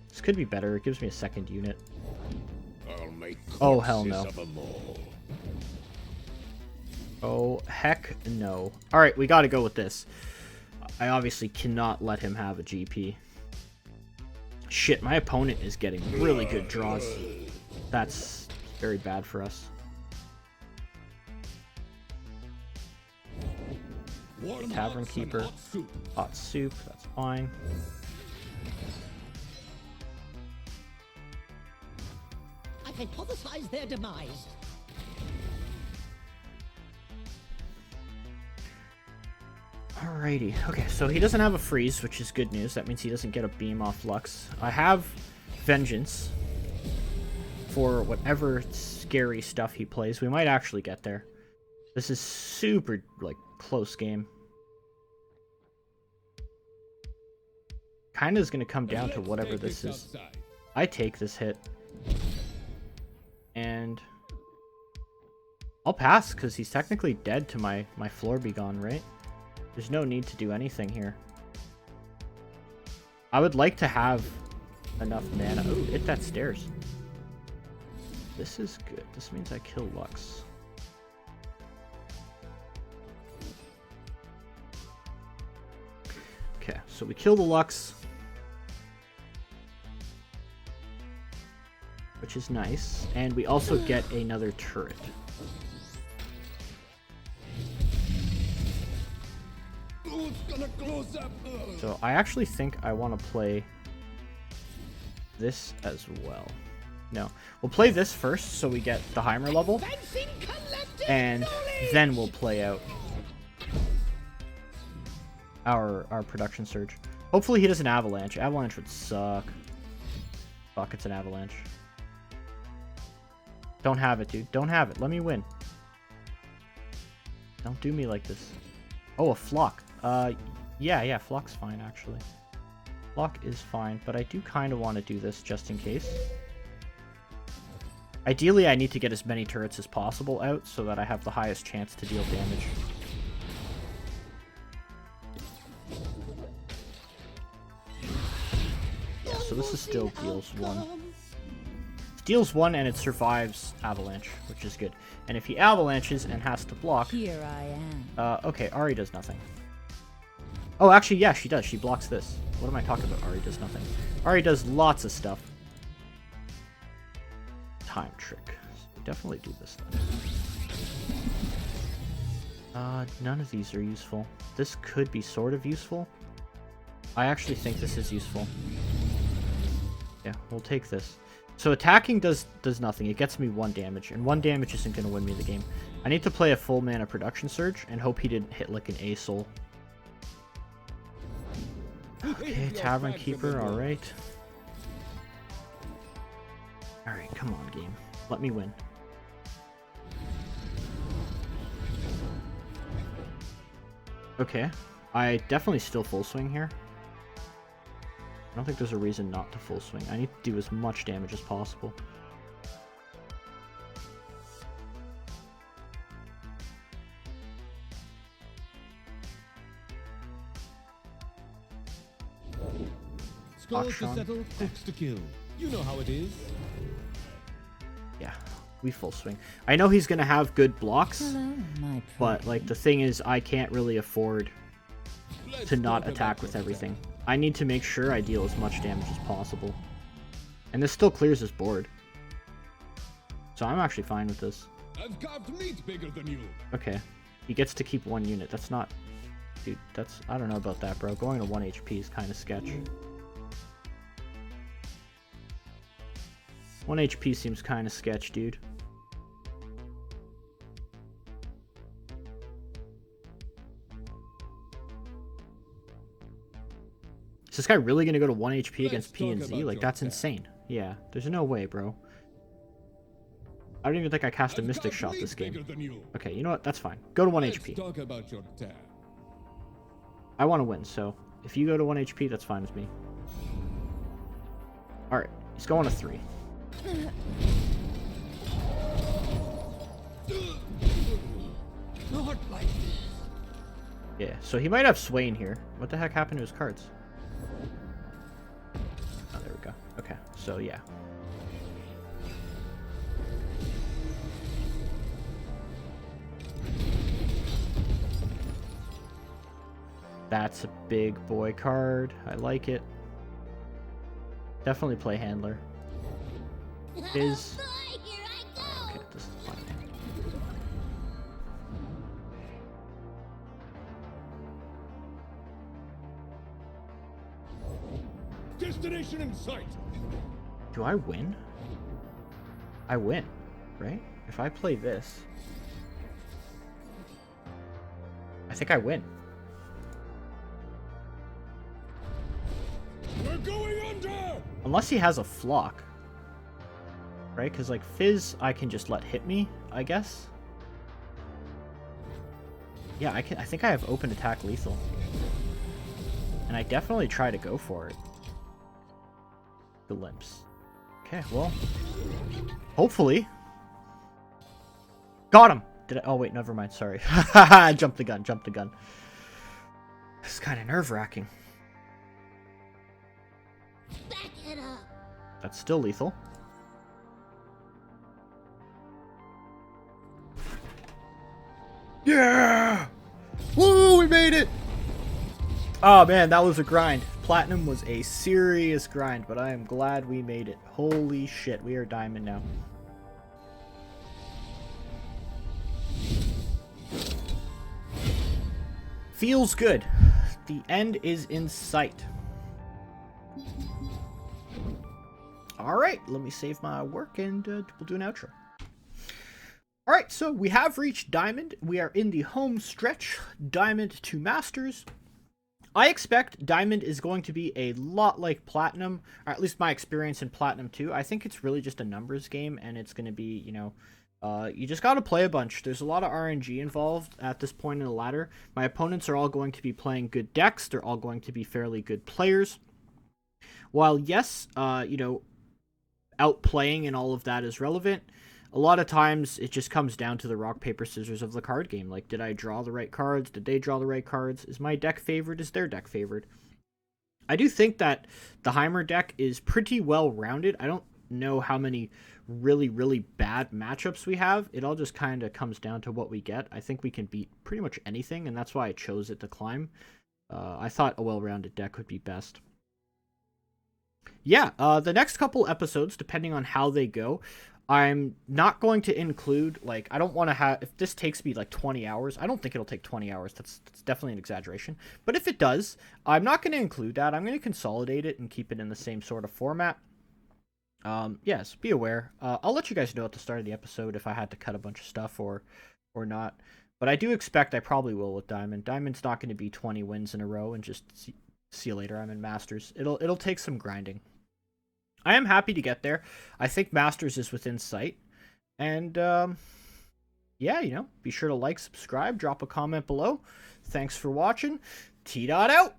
Speaker 1: This could be better. It gives me a second unit.
Speaker 2: I'll make
Speaker 1: Oh, hell no.
Speaker 2: of 'em all.
Speaker 1: Oh, heck no. Alright, we gotta go with this. I obviously cannot let him have a GP. Shit, my opponent is getting really good draws. That's very bad for us. Tavern Keeper. Hot Soup, that's fine.
Speaker 4: I hypothesize their demise.
Speaker 1: Alrighty. Okay, so he doesn't have a freeze, which is good news. That means he doesn't get a beam off Lux. I have Vengeance for whatever scary stuff he plays. We might actually get there. This is super, like, close game. Kinda is gonna come down to whatever this is. I take this hit. And I'll pass, because he's technically dead to my floor be gone, right? There's no need to do anything here. I would like to have enough mana. Oh, hit that stairs. This is good. This means I kill Lux. Okay, so we kill the Lux. Which is nice. And we also get another turret. So I actually think I want to play this as well. No, we'll play this first so we get the Heimer level. And then we'll play out our production surge. Hopefully he does an avalanche. Avalanche would suck. Fuck, it's an avalanche. Don't have it, dude. Don't have it. Let me win. Don't do me like this. Oh, a flock. Yeah, flock's fine, actually. Flock is fine, but I do kind of want to do this just in case. Ideally, I need to get as many turrets as possible out so that I have the highest chance to deal damage. Yeah, so this is still deals 1. It deals 1 and it survives avalanche, which is good. And if he avalanches and has to block...
Speaker 3: Here I am.
Speaker 1: Okay, Ari does nothing. Oh, actually, yeah, she does. She blocks this. What am I talking about? Ari does nothing. Ari does lots of stuff. Time trick. So definitely do this then. None of these are useful. This could be sort of useful. I actually think this is useful. Yeah, we'll take this. So attacking does nothing. It gets me 1 damage, and 1 damage isn't going to win me the game. I need to play a full mana production surge and hope he didn't hit like an A-soul. Okay, Tavern Keeper, alright. Alright, come on, game. Let me win. Okay, I definitely still full swing here. I don't think there's a reason not to full swing. I need to do as much damage as possible.
Speaker 5: Scores to
Speaker 1: Akshan.
Speaker 5: settle, cooks to kill. You know how it is.
Speaker 1: Yeah, we full swing. I know he's gonna have good blocks,
Speaker 3: Hello, my
Speaker 1: but like the thing is, I can't really afford
Speaker 5: Let's
Speaker 1: to not
Speaker 5: talk
Speaker 1: attack
Speaker 5: about
Speaker 1: with
Speaker 5: your
Speaker 1: everything. I need to make sure I deal as much damage as possible. And this still clears his board. So I'm actually fine with this.
Speaker 5: I've carved meat bigger than you.
Speaker 1: Okay. He gets to keep 1 unit. That's not... Dude, that's... I don't know about that, bro. Going to 1 HP is kind of sketch. 1 HP seems kind of sketch, dude. Is this guy really going to go to 1 HP against P and
Speaker 5: talk
Speaker 1: Z?
Speaker 5: about
Speaker 1: Like,
Speaker 5: your
Speaker 1: that's
Speaker 5: attack.
Speaker 1: insane. Yeah, there's no way, bro. I don't even think I cast a
Speaker 5: I've
Speaker 1: Mystic
Speaker 5: carved
Speaker 1: Shot
Speaker 5: meat
Speaker 1: this
Speaker 5: bigger
Speaker 1: game.
Speaker 5: than you.
Speaker 1: Okay, you know what? That's fine. Go to 1
Speaker 5: Let's
Speaker 1: HP.
Speaker 5: talk about your attack.
Speaker 1: I want to win, so if you go to 1 HP, that's fine with me. Alright, he's going to 3.
Speaker 2: Not like this.
Speaker 1: Yeah, so he might have Swain here. What the heck happened to his cards? Oh, there we go. Okay, so yeah. That's a big boy card. I like it. Definitely play handler. Is
Speaker 6: Boy, here I go.
Speaker 1: okay, this is fine.
Speaker 5: Destination in sight.
Speaker 1: Do I win? I win, right? If I play this, I think I win.
Speaker 5: We're going under.
Speaker 1: Unless he has a flock. Right? Because, like, Fizz, I can just let hit me, I guess. Yeah, I think I have open attack lethal. And I definitely try to go for it. Glimpse. Okay, well. Hopefully. Got him! Did I? Oh, wait, never mind. Sorry. Jumped the gun, jumped the gun. This is kind of nerve-wracking.
Speaker 6: Back it up.
Speaker 1: That's still lethal. Yeah! Woo, we made it! Oh man, that was a grind. Platinum was a serious grind, but I am glad we made it. Holy shit, we are diamond now. Feels good. The end is in sight. Alright, let me save my work and we'll do an outro. Alright, so we have reached Diamond. We are in the home stretch, Diamond to Masters. I expect Diamond is going to be a lot like Platinum, or at least my experience in Platinum 2. I think it's really just a numbers game, and it's going to be, you know, you just got to play a bunch. There's a lot of RNG involved at this point in the ladder. My opponents are all going to be playing good decks. They're all going to be fairly good players. While, yes, you know, outplaying and all of that is relevant, a lot of times it just comes down to the rock, paper, scissors of the card game. Like, did I draw the right cards? Did they draw the right cards? Is my deck favored? Is their deck favored? I do think that the Heimer deck is pretty well rounded. I don't know how many really, really bad matchups we have. It all just kind of comes down to what we get. I think we can beat pretty much anything, and that's why I chose it to climb. I thought a well-rounded deck would be best. Yeah, the next couple episodes, depending on how they go, I'm not going to include, like, I don't want to have, if this takes me like 20 hours, I don't think it'll take 20 hours, that's definitely an exaggeration, but if it does, I'm not going to include that. I'm going to consolidate it and keep it in the same sort of format. Yes, be aware. I'll let you guys know at the start of the episode if I had to cut a bunch of stuff or not, but I do expect I probably will with Diamond. Diamond's not going to be 20 wins in a row and just see you later, I'm in Masters. It'll take some grinding. I am happy to get there. I think Masters is within sight. And, yeah, you know, be sure to like, subscribe, drop a comment below. Thanks for watching. T-Dot out!